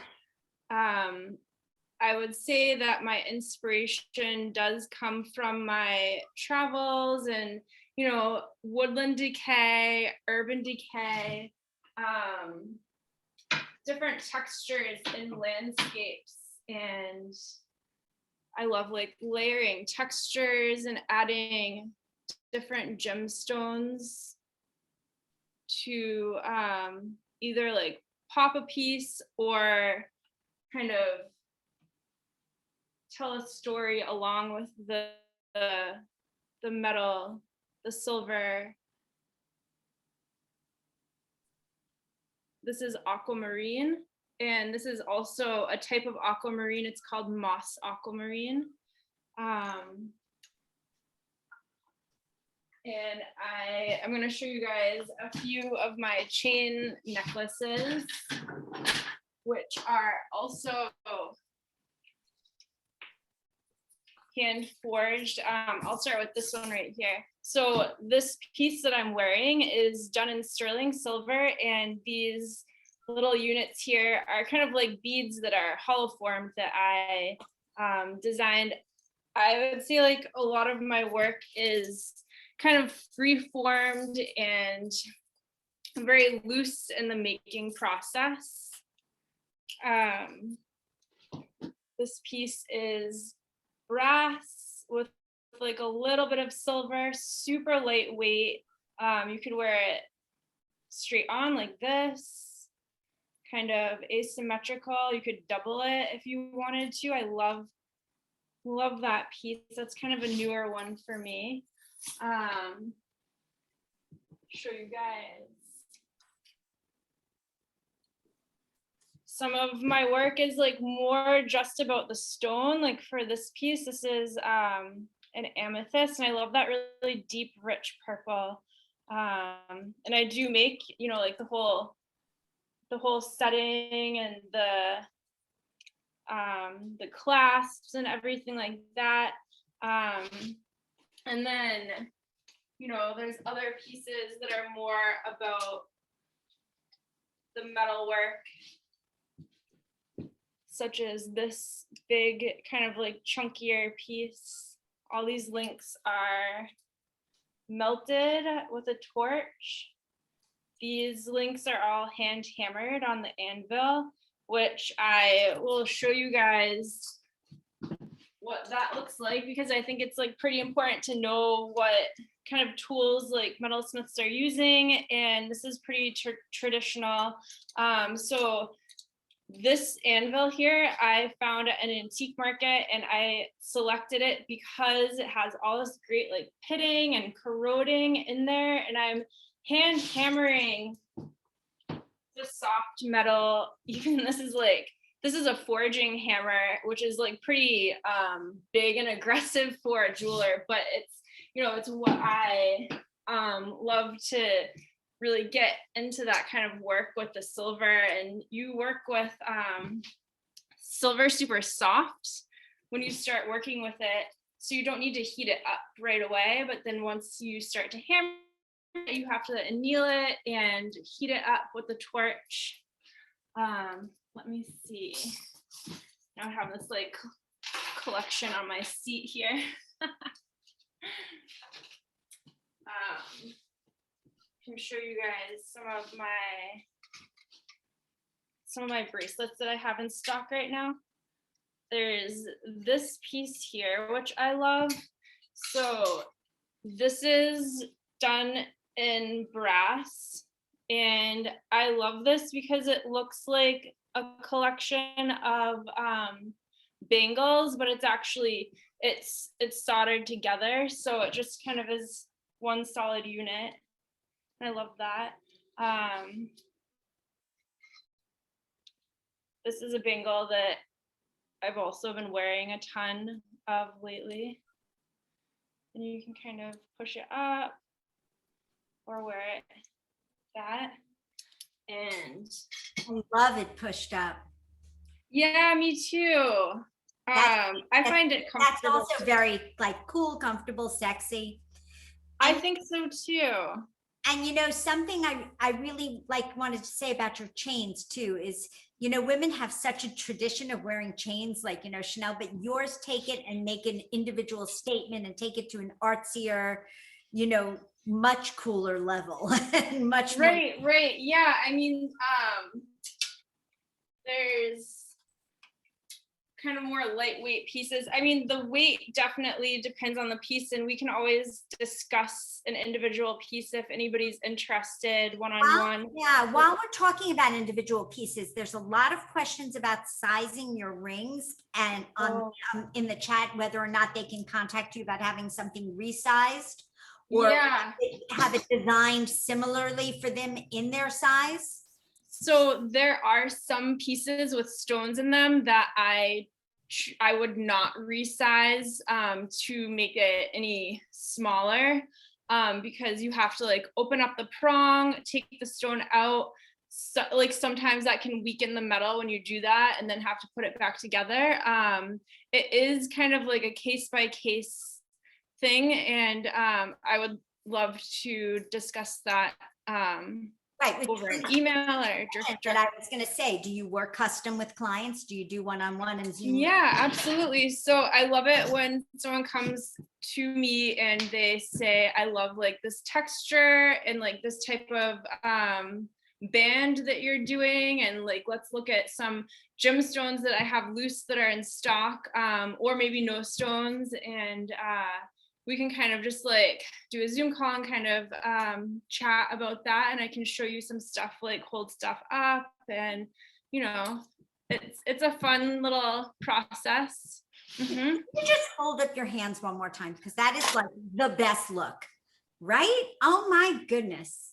I would say that my inspiration does come from my travels and, you know, woodland decay, urban decay, different textures in landscapes. And I love like layering textures and adding different gemstones to either like pop a piece or kind of tell a story along with the metal, the silver. This is aquamarine, and this is also a type of aquamarine. It's called moss aquamarine. And I'm going to show you guys a few of my chain necklaces, which are also hand forged. I'll start with this one right here. So this piece that I'm wearing is done in sterling silver, and these little units here are kind of like beads that are hollow formed that I designed. I would say like a lot of my work is kind of free-formed and very loose in the making process. This piece is brass with like a little bit of silver, super lightweight. You could wear it straight on like this, kind of asymmetrical. You could double it if you wanted to. I love that piece. That's kind of a newer one for me. Show you guys. Some of my work is like more just about the stone. Like for this piece, this is an amethyst, and I love that really deep, rich purple. And I do make, you know, like the whole setting and the clasps and everything like that. And then, you know, there's other pieces that are more about the metal work, such as this big kind of like chunkier piece. All these links are melted with a torch. These links are all hand hammered on the anvil, which I will show you guys what that looks like, because I think it's like pretty important to know what kind of tools like metalsmiths are using, and this is pretty traditional. So this anvil here I found at an antique market, and I selected it because it has all this great like pitting and corroding in there, and I'm hand hammering the soft metal. Even this is a forging hammer, which is like pretty big and aggressive for a jeweler, but it's, you know, it's what I love to really get into that kind of work with the silver, and you work with silver super soft when you start working with it. So you don't need to heat it up right away, but then once you start to hammer it, you have to anneal it and heat it up with the torch. Let me see. Now I have this like collection on my seat here. I can show you guys some of my bracelets that I have in stock right now. There's this piece here, which I love. So this is done in brass, and I love this because it looks like a collection of bangles, but it's actually, it's soldered together. So it just kind of is one solid unit. I love that. This is a bangle that I've also been wearing a ton of lately. And you can kind of push it up or wear it that. And I love it pushed up. yeah, me too. I find it comfortable. That's also very like cool, comfortable, sexy. I think so too. And you know, something I really wanted to say about your chains too is, you know, women have such a tradition of wearing chains, like, you know, Chanel, but yours take it and make an individual statement and take it to an artsier, you know, much cooler level. Much right, right. Yeah, I mean, there's kind of more lightweight pieces. I mean, the weight definitely depends on the piece, and we can always discuss an individual piece if anybody's interested one-on-one. Yeah, while we're talking about individual pieces, there's a lot of questions about sizing your rings, and in the chat, whether or not they can contact you about having something resized, or have it designed similarly for them in their size. So there are some pieces with stones in them that I would not resize to make it any smaller, because you have to like open up the prong, take the stone out. So, like sometimes that can weaken the metal when you do that, and then have to put it back together. It is kind of like a case by case thing, and I would love to discuss that. Right, over an email or just. But I was going to say, do you work custom with clients? Do you do one-on-one and Zoom? Yeah, absolutely. So I love it when someone comes to me and they say, I love like this texture and like this type of band that you're doing, and like let's look at some gemstones that I have loose that are in stock, or maybe no stones, and we can kind of just like do a Zoom call and kind of chat about that. And I can show you some stuff, like hold stuff up, and you know, it's a fun little process. Mm-hmm. You just hold up your hands one more time, because that is like the best look, right? Oh my goodness.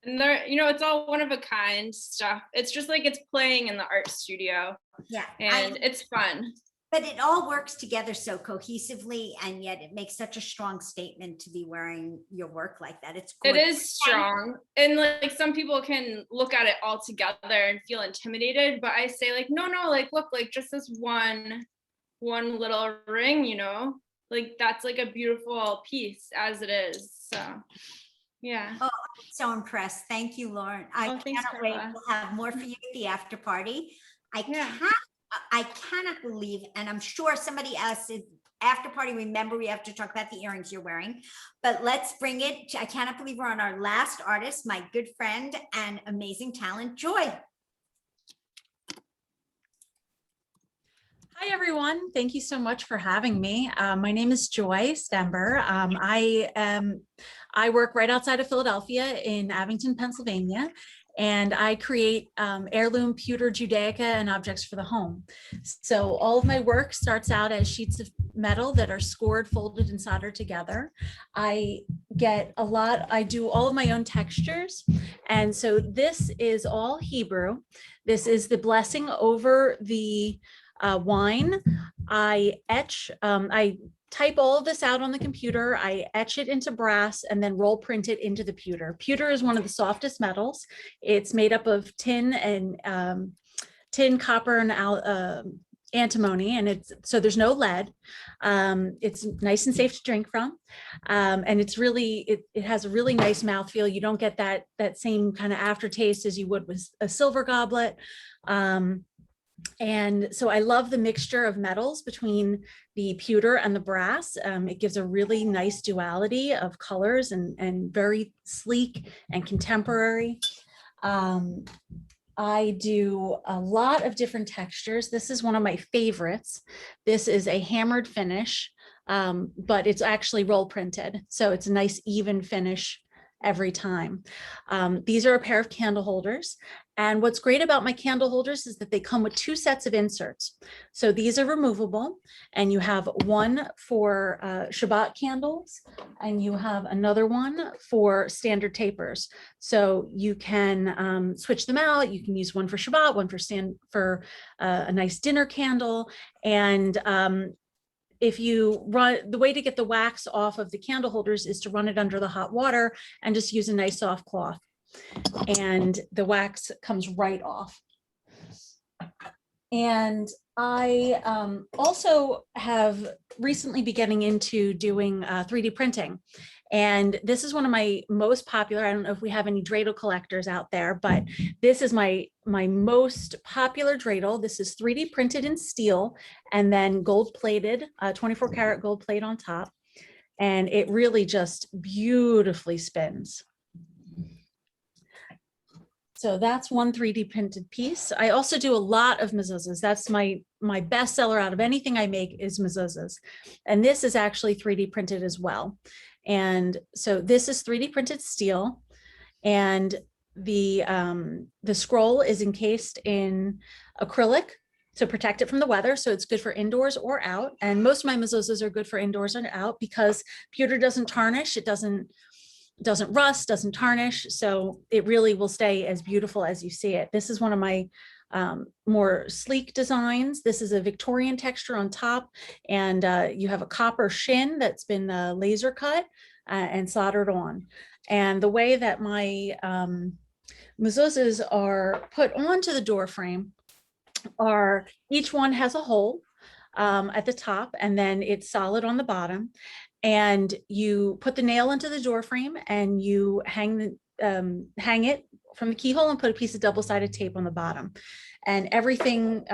And there, you know, it's all one of a kind stuff. It's just like it's playing in the art studio. Yeah. And it's fun. But it all works together so cohesively, and yet it makes such a strong statement to be wearing your work like that. It's gorgeous. It is strong. And like some people can look at it all together and feel intimidated, but I say like, no, like look, like just this one little ring, you know, like that's like a beautiful piece as it is. So yeah. Oh, I'm so impressed. Thank you, Lauren. I cannot wait. We'll have more for you at the after party. I cannot believe, and I'm sure somebody else is after party. Remember, we have to talk about the earrings you're wearing, but let's bring it. I cannot believe we're on our last artist, my good friend and amazing talent, Joy. Hi, everyone. Thank you so much for having me. My name is Joy Stember. I work right outside of Philadelphia in Abington, Pennsylvania, and I create heirloom pewter Judaica and objects for the home. So all of my work starts out as sheets of metal that are scored, folded, and soldered together. I do all of my own textures. And so this is all Hebrew. This is the blessing over the wine. I type all of this out on the computer. I etch it into brass and then roll print it into the pewter. Pewter is one of the softest metals. It's made up of tin, copper, and antimony, and so there's no lead. It's nice and safe to drink from, and it's really it has a really nice mouthfeel. You don't get that same kind of aftertaste as you would with a silver goblet. And so I love the mixture of metals between the pewter and the brass. It gives a really nice duality of colors and very sleek and contemporary. I do a lot of different textures. This is one of my favorites. This is a hammered finish, but it's actually roll printed. So it's a nice even finish every time. These are a pair of candle holders. And what's great about my candle holders is that they come with 2 sets of inserts. So these are removable, and you have one for Shabbat candles, and you have another one for standard tapers. So you can switch them out. You can use one for Shabbat, one for a nice dinner candle. And if you the way to get the wax off of the candle holders is to run it under the hot water and just use a nice soft cloth, and the wax comes right off. And I also have recently been getting into doing 3D printing. And this is one of my most popular. I don't know if we have any dreidel collectors out there, but this is my most popular dreidel. This is 3D printed in steel and then gold plated, 24 karat gold plate on top. And it really just beautifully spins. So that's one 3D printed piece. I also do a lot of mezuzahs. That's my best seller out of anything I make is mezuzahs. And this is actually 3D printed as well. And so this is 3D printed steel, and the scroll is encased in acrylic to protect it from the weather. So it's good for indoors or out. And most of my mezuzahs are good for indoors and out because pewter doesn't tarnish. It doesn't rust, doesn't tarnish. So it really will stay as beautiful as you see it. This is one of my more sleek designs. This is a Victorian texture on top, and you have a copper shin that's been laser cut and soldered on. And the way that my mezuzahs are put onto the door frame are each one has a hole at the top, and then it's solid on the bottom. And you put the nail into the door frame and you hang it from the keyhole and put a piece of double-sided tape on the bottom. And everything,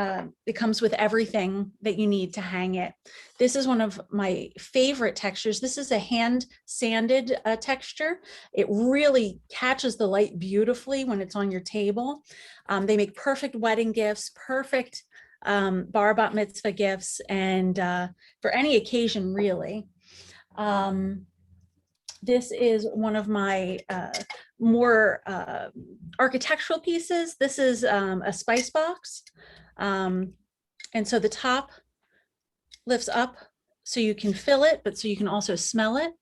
it comes with everything that you need to hang it. This is one of my favorite textures. This is a hand sanded texture. It really catches the light beautifully when it's on your table. They make perfect wedding gifts, perfect bar bat mitzvah gifts, and for any occasion, really. This is one of my more architectural pieces. This is a spice box. And so the top lifts up so you can fill it, but so you can also smell it.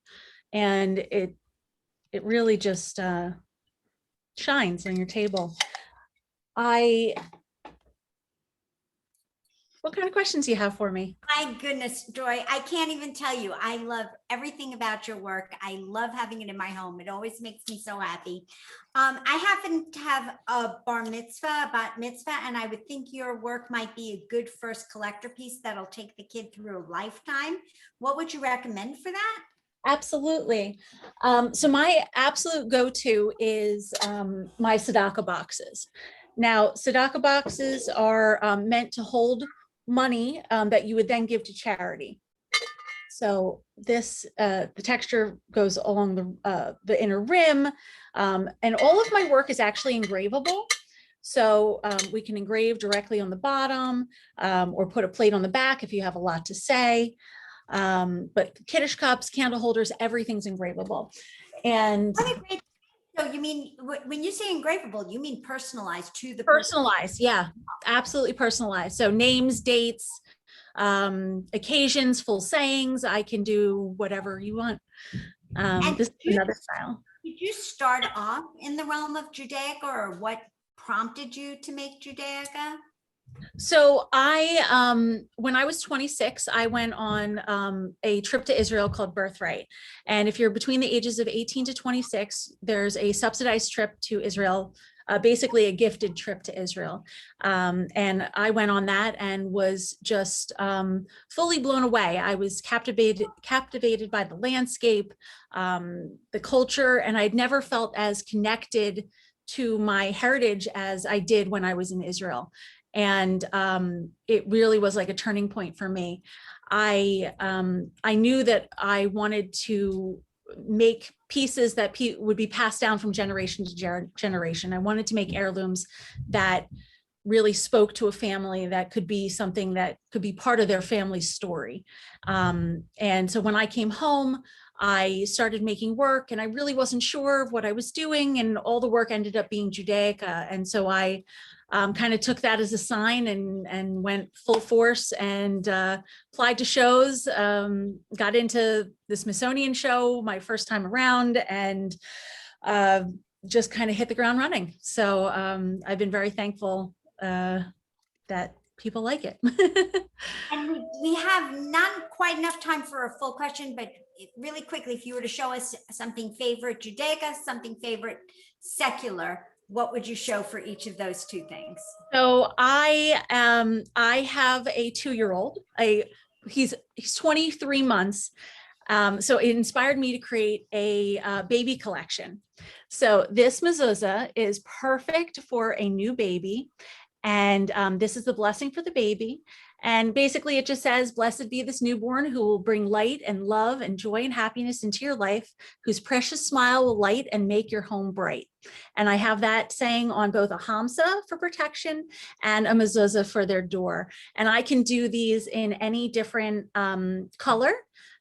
And it really just shines on your table. What kind of questions do you have for me? My goodness, Joy, I can't even tell you. I love everything about your work. I love having it in my home. It always makes me so happy. I happen to have a bat mitzvah, and I would think your work might be a good first collector piece that'll take the kid through a lifetime. What would you recommend for that? Absolutely. So my absolute go-to is my tzedakah boxes. Now, tzedakah boxes are meant to hold money that you would then give to charity. So this, the texture goes along the inner rim, and all of my work is actually engravable. So we can engrave directly on the bottom or put a plate on the back if you have a lot to say. But Kiddush cups, candle holders, everything's engravable. And so you mean, when you say engravable, you mean personalized to the personalized? Yeah, absolutely personalized. So names, dates, occasions, full sayings. I can do whatever you want. This is another style. Did you start off in the realm of Judaica, or what prompted you to make Judaica? So when I was 26, I went on a trip to Israel called Birthright. And if you're between the ages of 18 to 26, there's a subsidized trip to Israel, basically a gifted trip to Israel. And I went on that and was just fully blown away. I was captivated by the landscape, the culture, and I'd never felt as connected to my heritage as I did when I was in Israel. And it really was like a turning point for me. I knew that I wanted to make pieces that would be passed down from generation to generation. I wanted to make heirlooms that really spoke to a family, that could be something that could be part of their family's story. And so when I came home, I started making work, and I really wasn't sure of what I was doing, and all the work ended up being Judaica. And so I kind of took that as a sign and went full force and applied to shows, got into the Smithsonian show my first time around, and just kind of hit the ground running. So I've been very thankful that people like it. And we have not quite enough time for a full question, but really quickly, if you were to show us something favorite Judaica, something favorite secular, what would you show for each of those two things? So I have a 2-year-old. He's 23 months. So it inspired me to create a baby collection. So this mezuzah is perfect for a new baby. And this is the blessing for the baby. And basically it just says, blessed be this newborn who will bring light and love and joy and happiness into your life, whose precious smile will light and make your home bright. And I have that saying on both a hamsa for protection and a mezuzah for their door. And I can do these in any different color.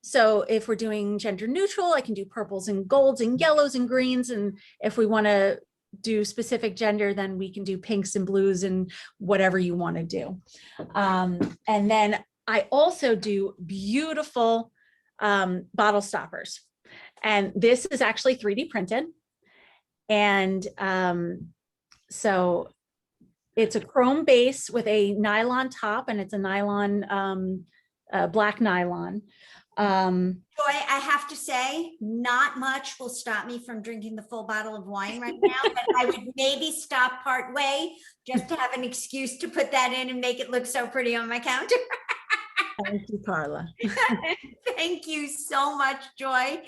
So if we're doing gender neutral, I can do purples and golds and yellows and greens. And if we want to do specific gender, then we can do pinks and blues and whatever you want to do. And then I also do beautiful bottle stoppers. And this is actually 3D printed. And so it's a chrome base with a nylon top, and it's a nylon, black nylon. Joy, I have to say, not much will stop me from drinking the full bottle of wine right now, but I would maybe stop part way just to have an excuse to put that in and make it look so pretty on my counter. Thank you, Karla. Thank you so much, Joy.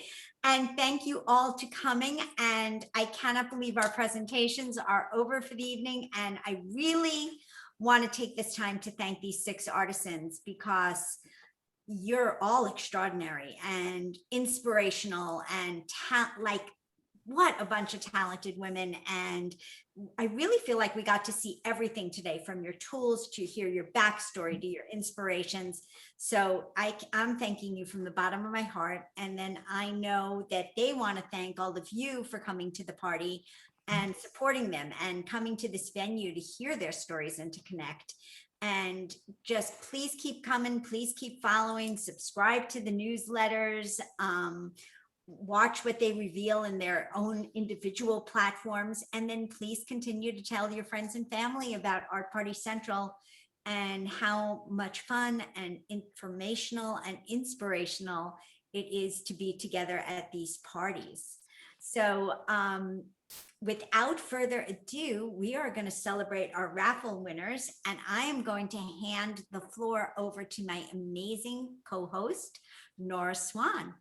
And thank you all to coming. And I cannot believe our presentations are over for the evening. And I really want to take this time to thank these 6 artisans, because you're all extraordinary and inspirational and like what a bunch of talented women. And I really feel like we got to see everything today, from your tools to hear your backstory to your inspirations. So I'm thanking you from the bottom of my heart. And then I know that they want to thank all of you for coming to the party and supporting them and coming to this venue to hear their stories and to connect. And just please keep coming, please keep following, subscribe to the newsletters, watch what they reveal in their own individual platforms, and then please continue to tell your friends and family about Art Party Central and how much fun and informational and inspirational it is to be together at these parties. So without further ado, we are going to celebrate our raffle winners, and I am going to hand the floor over to my amazing co-host, Nora Swan.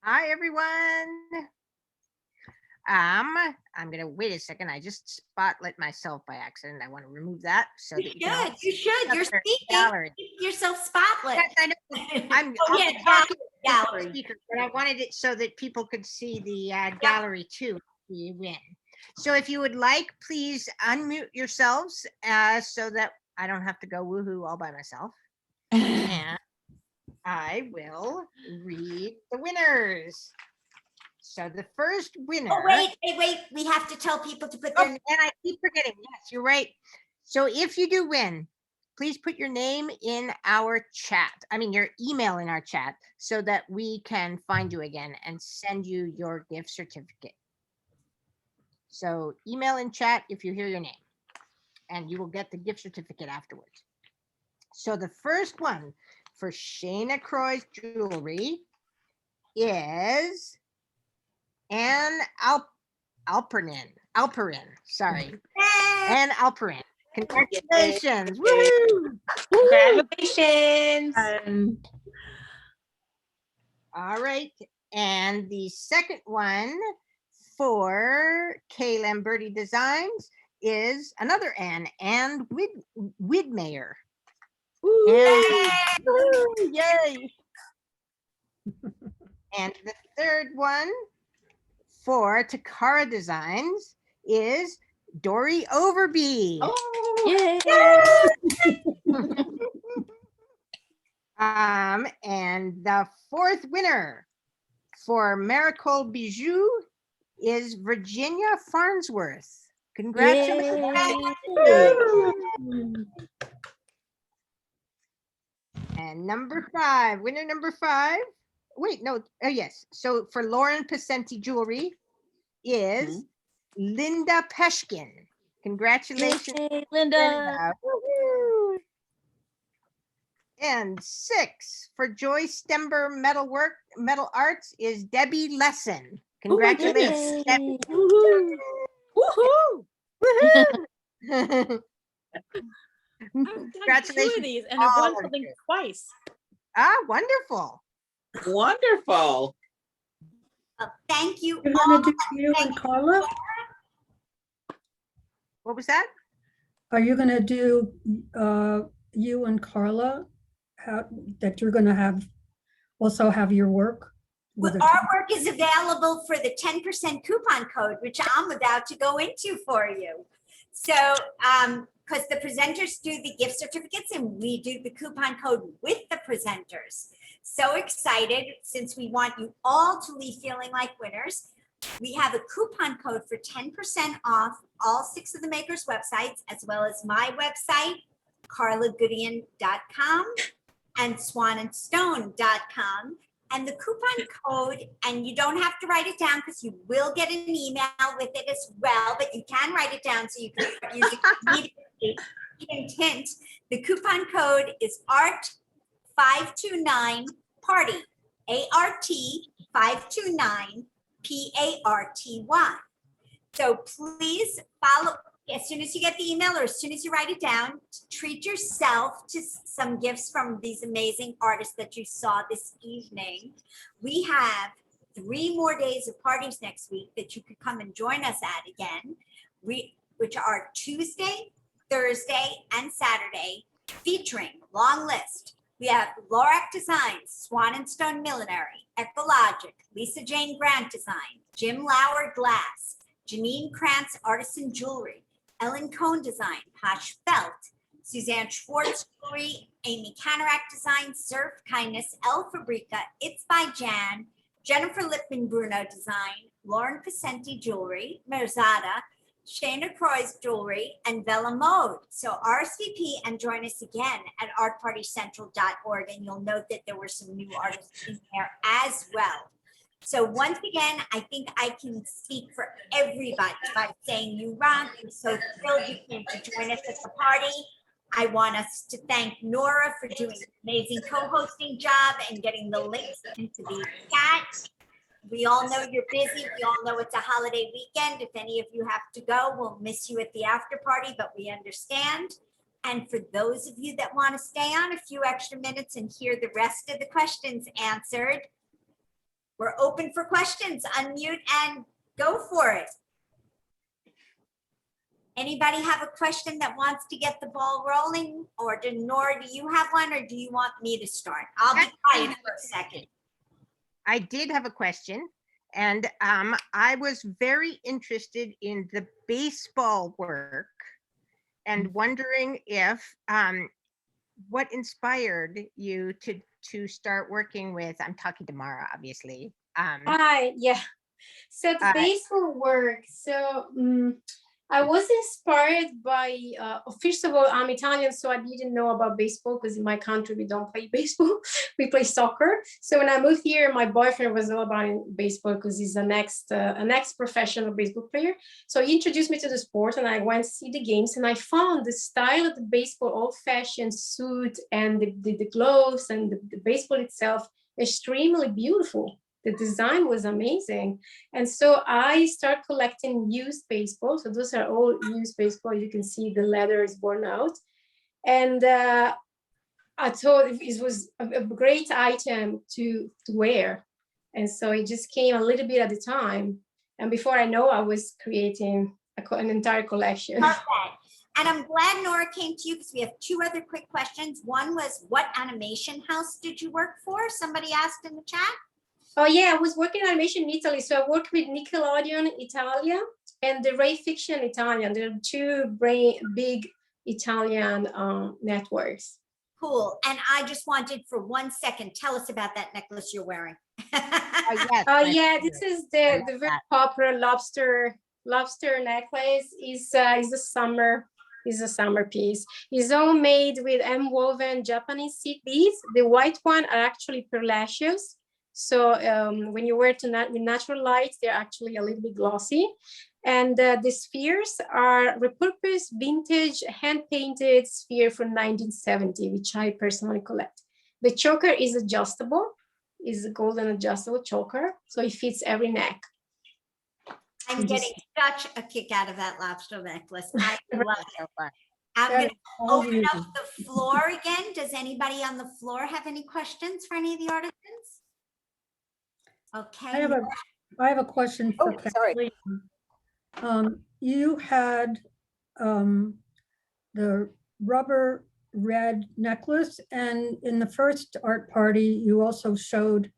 Hi, everyone. I'm going to wait a second. I just spotlit myself by accident. I want to remove that so that you should. You're speaking. Keep yourself spotlit. Yes, I know. I'm talking gallery speaker, but I wanted it so that people could see the gallery too. You win. So if you would like, please unmute yourselves so that I don't have to go woohoo all by myself. And I will read the winners. So the first winner. Oh, wait. We have to tell people to put their name. And I keep forgetting. Yes, you're right. So if you do win, please put your name in our chat. I mean, your email in our chat, so that we can find you again and send you your gift certificate. So email and chat if you hear your name. and you will get the gift certificate afterwards. So the first one for Shana Kroiz Jewelry is Anne Alperin, sorry. Anne Alperin. Congratulations. Woo! Congratulations. All right. And the second one for Lamberti Designs is another Anne Widmeyer. Yay! And the third one for Takara Designs is Dory Overby. Yay. And the fourth winner for Maracole Bijoux is Virginia Farnsworth. Congratulations. And number 5, winner number 5. Wait, no, yes. So for Lauren Passenti Jewelry is Linda Peshkin. Congratulations, Yay, Linda. Woohoo. And 6 for Joy Stember Metal Arts is Debbie Lesson. Congratulations, Debbie. Woohoo. Woohoo! Woohoo! Congratulations. These and I've all won of something you. twice. Ah, wonderful. Wonderful. Thank you You're all. gonna do you and Karla? What was that? Are you gonna do you and Karla? How that you're gonna have also have your work? with a- Our work is available for the 10% coupon code, which I'm about to go into for you. So, because the presenters do the gift certificates and we do the coupon code with the presenters. So excited, since we want you all to leave feeling like winners. We have a coupon code for 10% off all 6 of the makers' websites, as well as my website, karlagudeon.com and swanandstone.com. And the coupon code, and you don't have to write it down because you will get an email with it as well, but you can write it down so you can start using it immediately. Hint, hint. The coupon code is ART529 PARTY, ART529 PARTY. So please follow. As soon as you get the email or as soon as you write it down, treat yourself to some gifts from these amazing artists that you saw this evening. We have 3 more days of parties next week that you could come and join us at again, which are Tuesday, Thursday, and Saturday, featuring long list. We have Lamberti Designs, Swan and Stone Millinery, Ecologic, Lisa Jane Grant Design, Jim Lauer Glass, Janine Krantz Artisan Jewelry, Ellen Cohn Design, Posh Felt, Suzanne Schwartz Jewelry, Amy Canarak Design, Surf Kindness, El Fabrica, It's by Jan, Jennifer Lippman Bruno Design, Lauren Passenti Jewelry, Merzada, Shana Kroiz Jewelry, and Vela Mode. So RSVP and join us again at artpartycentral.org, and you'll note that there were some new artists in there as well. So once again, I think I can speak for everybody by saying you rock. I'm so thrilled you came to join us at the party. I want us to thank Nora for doing an amazing co-hosting job and getting the links into the chat. We all know you're busy. We all know it's a holiday weekend. If any of you have to go, we'll miss you at the after party, but we understand. And for those of you that want to stay on a few extra minutes and hear the rest of the questions answered, we're open for questions. Unmute and go for it. Anybody have a question that wants to get the ball rolling? Or Nora, do you have one, or do you want me to start? I'll be quiet for a second. I did have a question, and I was very interested in the baseball work and wondering if what inspired you to start working with, I'm talking to Mara, obviously. Hi, yeah. So the baseball work. So I was inspired by, first of all, I'm Italian, so I didn't know about baseball because in my country we don't play baseball, we play soccer. So when I moved here, my boyfriend was all about baseball because he's an ex-professional baseball player. So he introduced me to the sport, and I went to see the games, and I found the style of the baseball, old-fashioned suit, and the gloves, and the baseball itself extremely beautiful. The design was amazing. And so I start collecting used baseball. So those are all used baseball. You can see the leather is worn out. And I thought it was a great item to wear. And so it just came a little bit at a time. And before I know, I was creating an entire collection. Perfect. And I'm glad Nora came to you because we have two other quick questions. One was, what animation house did you work for? Somebody asked in the chat. Oh yeah, I was working in animation in Italy. So I worked with Nickelodeon Italia and the Ray Fiction Italian. They're two big Italian networks. Cool. And I just wanted for 1 second, tell us about that necklace you're wearing. Oh yeah, this is the very popular lobster necklace. Is a summer piece. It's all made with hand-woven Japanese seed beads. The white one are actually perlacious. So when you wear it with natural light, they're actually a little bit glossy. And the spheres are repurposed vintage hand-painted sphere from 1970, which I personally collect. The choker is adjustable, is a golden adjustable choker, so it fits every neck. I'm getting such a kick out of that lobster necklace. I love it. I'm going to open up the floor again. Does anybody on the floor have any questions for any of the artisans? Okay. I have a question for Kathleen. You had the rubber red necklace, and in the first art party, you also showed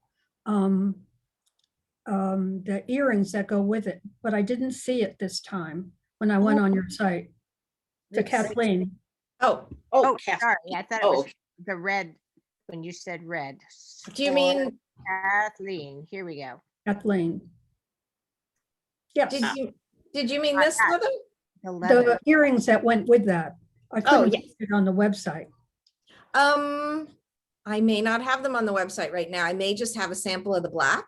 the earrings that go with it, but I didn't see it this time when I went on your site. To Kathleen. Sorry, I thought it was the red when you said red. Do you mean Kathleen? Here we go. Kathleen. Yes. Did you mean this leather? The earrings that went with that. I couldn't get it on the website. I may not have them on the website right now. I may just have a sample of the black.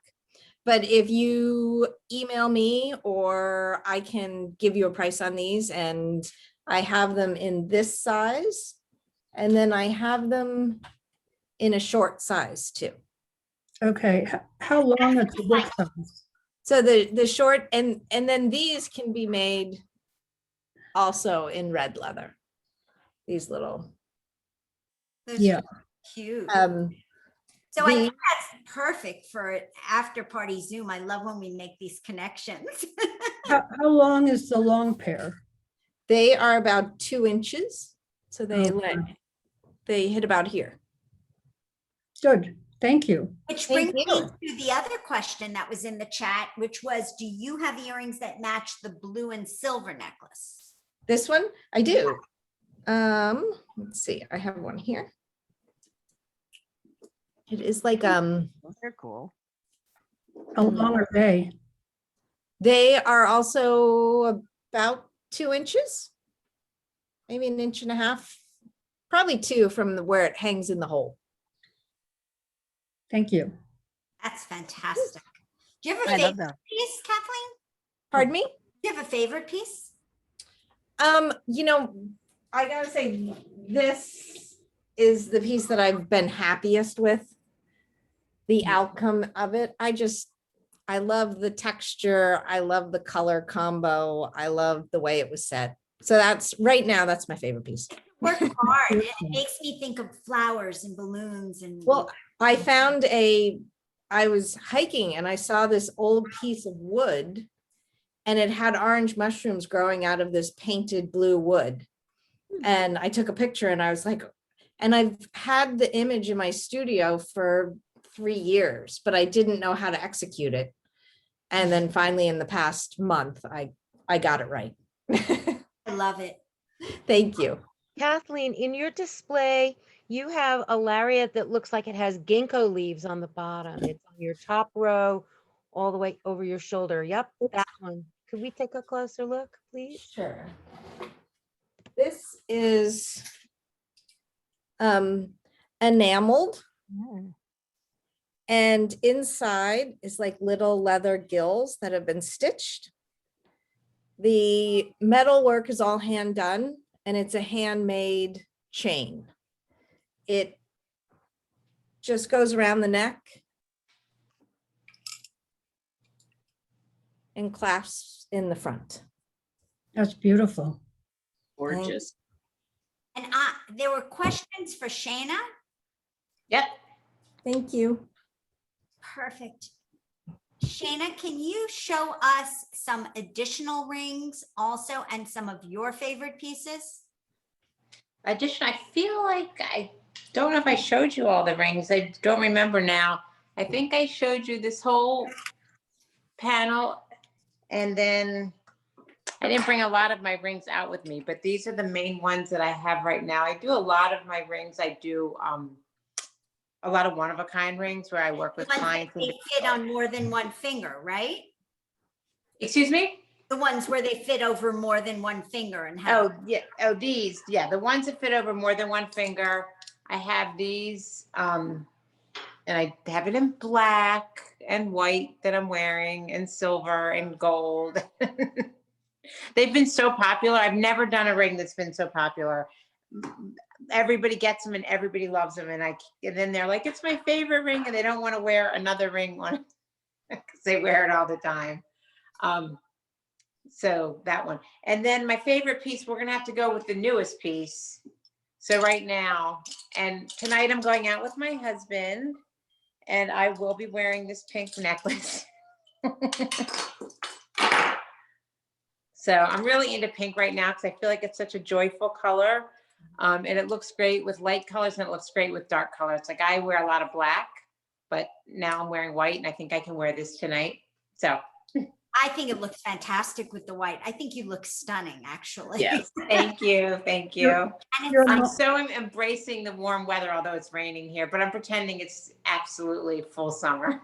But if you email me, or I can give you a price on these, and I have them in this size, and then I have them in a short size too. Okay, how long is the book size? So the short, and then these can be made also in red leather. These little. Yeah. Cute. So I think that's perfect for after party Zoom. I love when we make these connections. How long is the long pair? They are about 2 inches. So they hit about here. Good. Thank you. Which brings me to the other question that was in the chat, which was, do you have earrings that match the blue and silver necklace? This one? I do. Let's see. I have one here. It is like they're cool. How long are they? They are also about 2 inches, maybe 1.5 inches, probably 2 from where it hangs in the hole. Thank you. That's fantastic. Do you have a favorite piece, Kathleen? Pardon me? Do you have a favorite piece? You know, I gotta say, this is the piece that I've been happiest with. The outcome of it. I love the texture. I love the color combo. I love the way it was set. So that's right now, that's my favorite piece. Work hard. It makes me think of flowers and balloons and. Well, I was hiking and I saw this old piece of wood, and it had orange mushrooms growing out of this painted blue wood. And I took a picture and I was like, and I've had the image in my studio for 3 years, but I didn't know how to execute it. And then finally in the past month, I got it right. I love it. Thank you. Kathleen, in your display, you have a lariat that looks like it has ginkgo leaves on the bottom. It's on your top row, all the way over your shoulder. Yep, that one. Could we take a closer look, please? Sure. This is enameled, and inside is like little leather gills that have been stitched. The metal work is all hand done, and it's a handmade chain. It just goes around the neck and clasps in the front. That's beautiful. Gorgeous. And there were questions for Shana. Yep. Thank you. Perfect. Shana, can you show us some additional rings also and some of your favorite pieces? Addition, I feel like I don't know if I showed you all the rings. I don't remember now. I think I showed you this whole panel, and then I didn't bring a lot of my rings out with me, but these are the main ones that I have right now. I do a lot of my rings. I do a lot of one-of-a-kind rings where I work with clients. They fit on more than one finger, right? Excuse me? The ones where they fit over more than one finger and have. Oh, yeah. Oh, these. Yeah, the ones that fit over more than one finger. I have these, and I have it in black and white that I'm wearing, and silver and gold. They've been so popular. I've never done a ring that's been so popular. Everybody gets them and everybody loves them. And then they're like, it's my favorite ring, and they don't want to wear another ring on because they wear it all the time. So that one. And then my favorite piece, we're going to have to go with the newest piece. So right now, and tonight I'm going out with my husband, and I will be wearing this pink necklace. So I'm really into pink right now because I feel like it's such a joyful color. And it looks great with light colors, and it looks great with dark colors. Like I wear a lot of black, but now I'm wearing white, and I think I can wear this tonight. So I think it looks fantastic with the white. I think you look stunning, actually. yes, thank you. Thank you. And I'm so embracing the warm weather, although it's raining here, but I'm pretending it's absolutely full summer.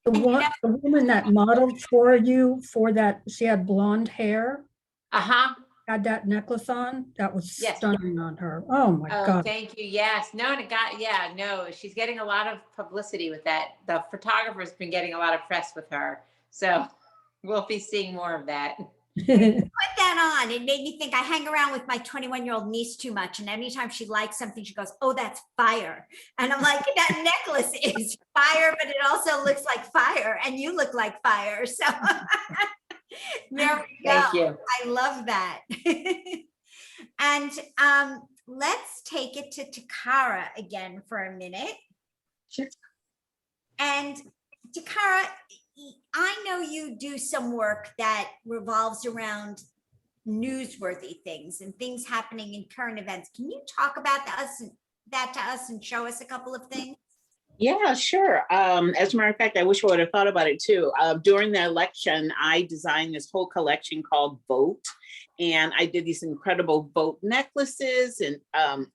The woman that modeled for you for that, she had blonde hair, had that necklace on. That was Yes. stunning on her. Oh my Oh, God. thank you. Yes. No, she's getting a lot of publicity with that. The photographer's been getting a lot of press with her. So we'll be seeing more of that. put that on. It made me think I hang around with my 21-year-old niece too much. And anytime she likes something, she goes, oh, that's fire. And I'm like, that necklace is fire, but it also looks like fire. And you look like fire. So there we go. Thank you. I love that. And let's take it to Takara again for a minute. Sure. And Takara, I know you do some work that revolves around newsworthy things and things happening in current events. Can you talk about that to us and show us a couple of things? Yeah, sure. As a matter of fact, I wish I would have thought about it too. During the election, I designed this whole collection called Vote. And I did these incredible Vote necklaces and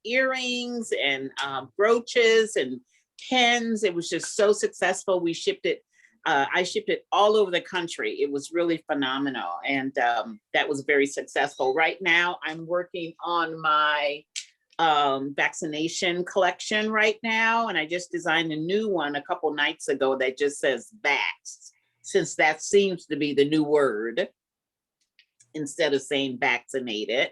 earrings and brooches and pens. It was just so successful. We shipped it. I shipped it all over the country. It was really phenomenal. And that was very successful. Right now, I'm working on my vaccination collection right now. And I just designed a new one a couple nights ago that just says vax, since that seems to be the new word instead of saying vaccinated.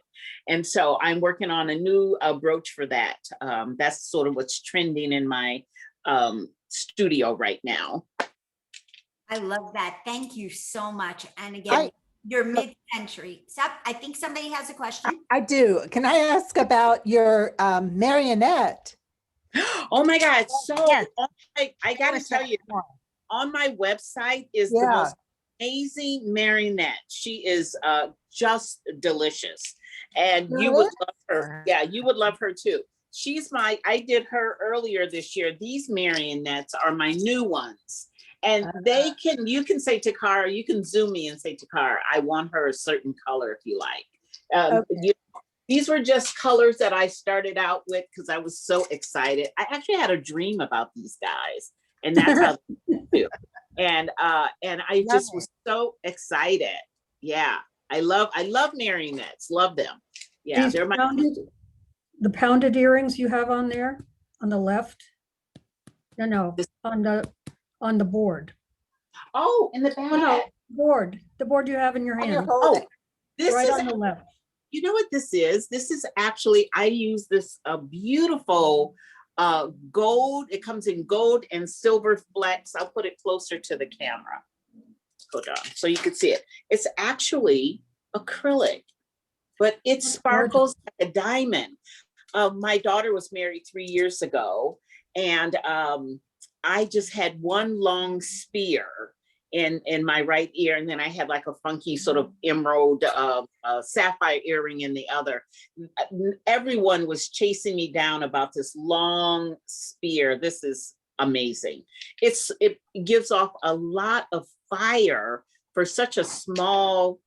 And so I'm working on a new brooch for that. That's sort of what's trending in my studio right now. I love that. Thank you so much. And again, you're mid-century. I think somebody has a question. I do. Can I ask about your marionette? Oh my God. So I got to tell you, on my website is the most amazing marionette. She is just delicious. And you would love her. Yeah, you would love her too. I did her earlier this year. These marionettes are my new ones. And you can say, Takara, you can zoom me and say, Takara, I want her a certain color if you like. These were just colors that I started out with because I was so excited. I actually had a dream about these guys, and that's how they do. And I just was so excited. Yeah, I love marionettes. Love them. Yeah, These they're my. The pounded earrings you have on there on the left. No, on the board. Oh, in the back. Oh, no, the board you have in your hand. Oh, this right is on the left. You know what this is? This is actually, I use this beautiful gold. It comes in gold and silver flecks. I'll put it closer to the camera. Hold on, so you can see it. It's actually acrylic, but it sparkles like a diamond. My daughter was married 3 years ago, and I just had one long spear in my right ear, and then I had like a funky sort of emerald sapphire earring in the other. Everyone was chasing me down about this long spear. This is amazing. It gives off a lot of fire for such a small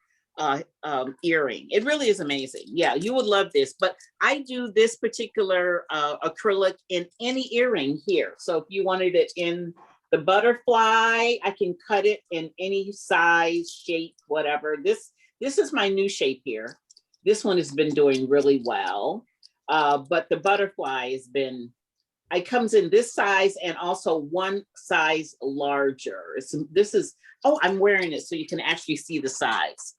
earring. It really is amazing. Yeah, you would love this. But I do this particular acrylic in any earring here. So if you wanted it in the butterfly, I can cut it in any size, shape, whatever. This is my new shape here. This one has been doing really well. But the butterfly has been, it comes in this size and also one size larger. This is, oh, I'm wearing it so you can actually see the size.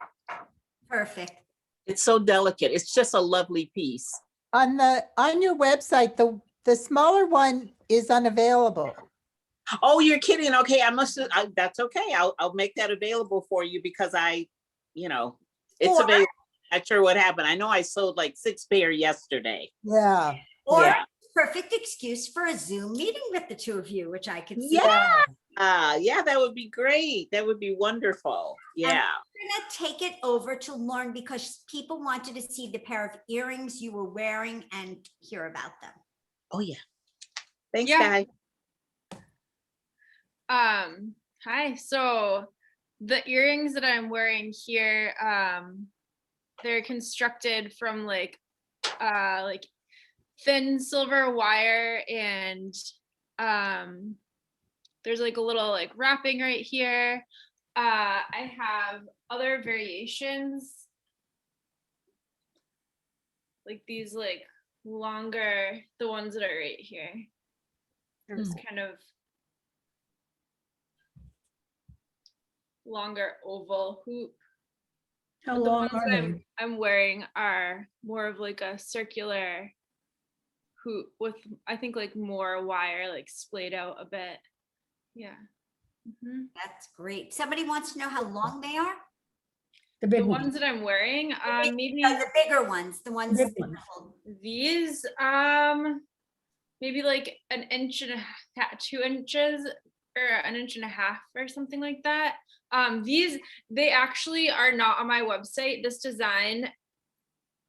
Perfect. It's so delicate. It's just a lovely piece. On your website, the smaller one is unavailable. Oh, you're kidding. Okay, that's okay. I'll make that available for you because it's available. Not sure what happened. I know I sold like 6 pair yesterday. Yeah. Or yeah. Perfect excuse for a Zoom meeting with the two of you, which I can see. Yeah. Yeah, that would be great. That would be wonderful. Yeah. I'm gonna take it over to Lauren because people wanted to see the pair of earrings you were wearing and hear about them. Oh yeah. Thanks, guys. Hi. So the earrings that I'm wearing here, they're constructed from like thin silver wire, and there's like a little like wrapping right here. I have other variations, like these like longer, the ones that are right here. This kind of longer oval hoop. How But long the ones are that they? I'm wearing are more of like a circular hoop with, I think, like more wire, like splayed out a bit. Yeah. That's great. Somebody wants to know how long they are? The big ones that I'm wearing, maybe the bigger ones, the ones. These, maybe like an inch and a half, 2 inches, or an inch and a half, or something like that. They actually are not on my website, this design,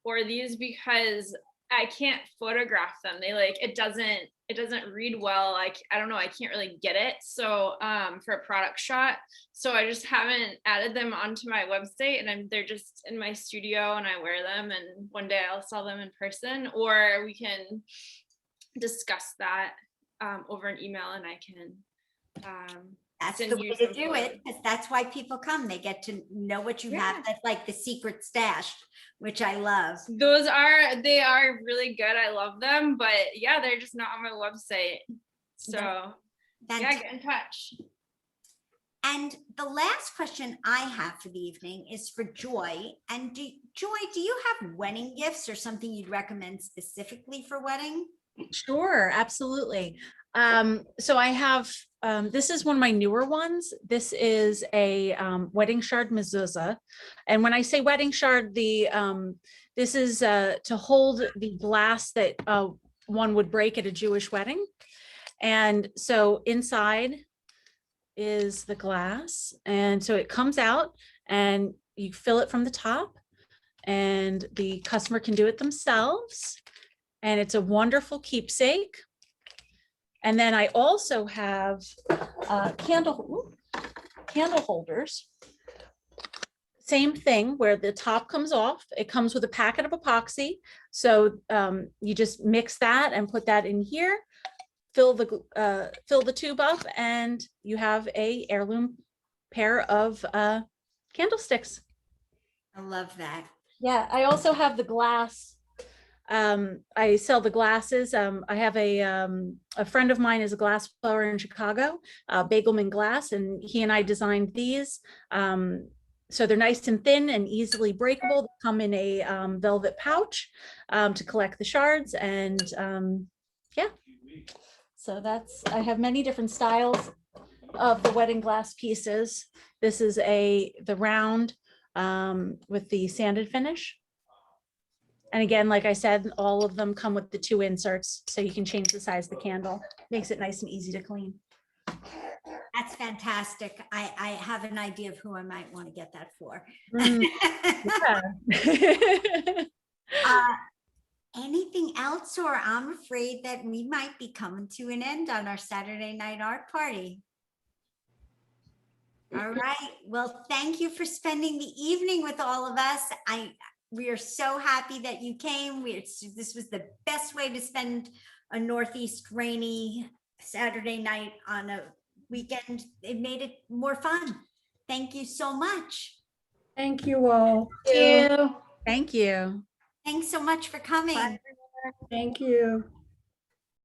or these, because I can't photograph them. They like, it doesn't read well. I don't know, I can't really get it. So for a product shot, so I just haven't added them onto my website, and they're just in my studio and I wear them, and one day I'll sell them in person, or we can discuss that over an email, and I can that's the way to do it, because that's why people come. They get to know what you have. That's like the secret stash, which I love. They are really good. I love them, but yeah, they're just not on my website. So yeah, get in touch. And the last question I have for the evening is for Joy. And Joy, do you have wedding gifts or something you'd recommend specifically for wedding? Sure, absolutely. So I have, this is one of my newer ones. This is a wedding shard mezuzah. And when I say wedding shard, this is to hold the glass that one would break at a Jewish wedding. And so inside is the glass. And so it comes out and you fill it from the top, and the customer can do it themselves. And it's a wonderful keepsake. And then I also have candle holders. Same thing, where the top comes off. It comes with a packet of epoxy. So you just mix that and put that in here. fill the tube up, and you have a heirloom pair of candlesticks. I love that. Yeah, I also have the glass. I sell the glasses. I have a friend of mine is a glass blower in Chicago, Bagelman Glass, and he and I designed these. So they're nice and thin and easily breakable. They come in a velvet pouch to collect the shards, and yeah. So I have many different styles of the wedding glass pieces. This is the round with the sanded finish. And again, like I said, all of them come with the 2 inserts, so you can change the size of the candle. Makes it nice and easy to clean. That's fantastic. I have an idea of who I might want to get that for. Anything else, or I'm afraid that we might be coming to an end on our Saturday night art party. All right. Well, thank you for spending the evening with all of us. We are so happy that you came. This was the best way to spend a Northeast rainy Saturday night on a weekend. It made it more fun. Thank you so much. Thank you all. Thank you. Thank you. Thanks so much for coming. Thank you.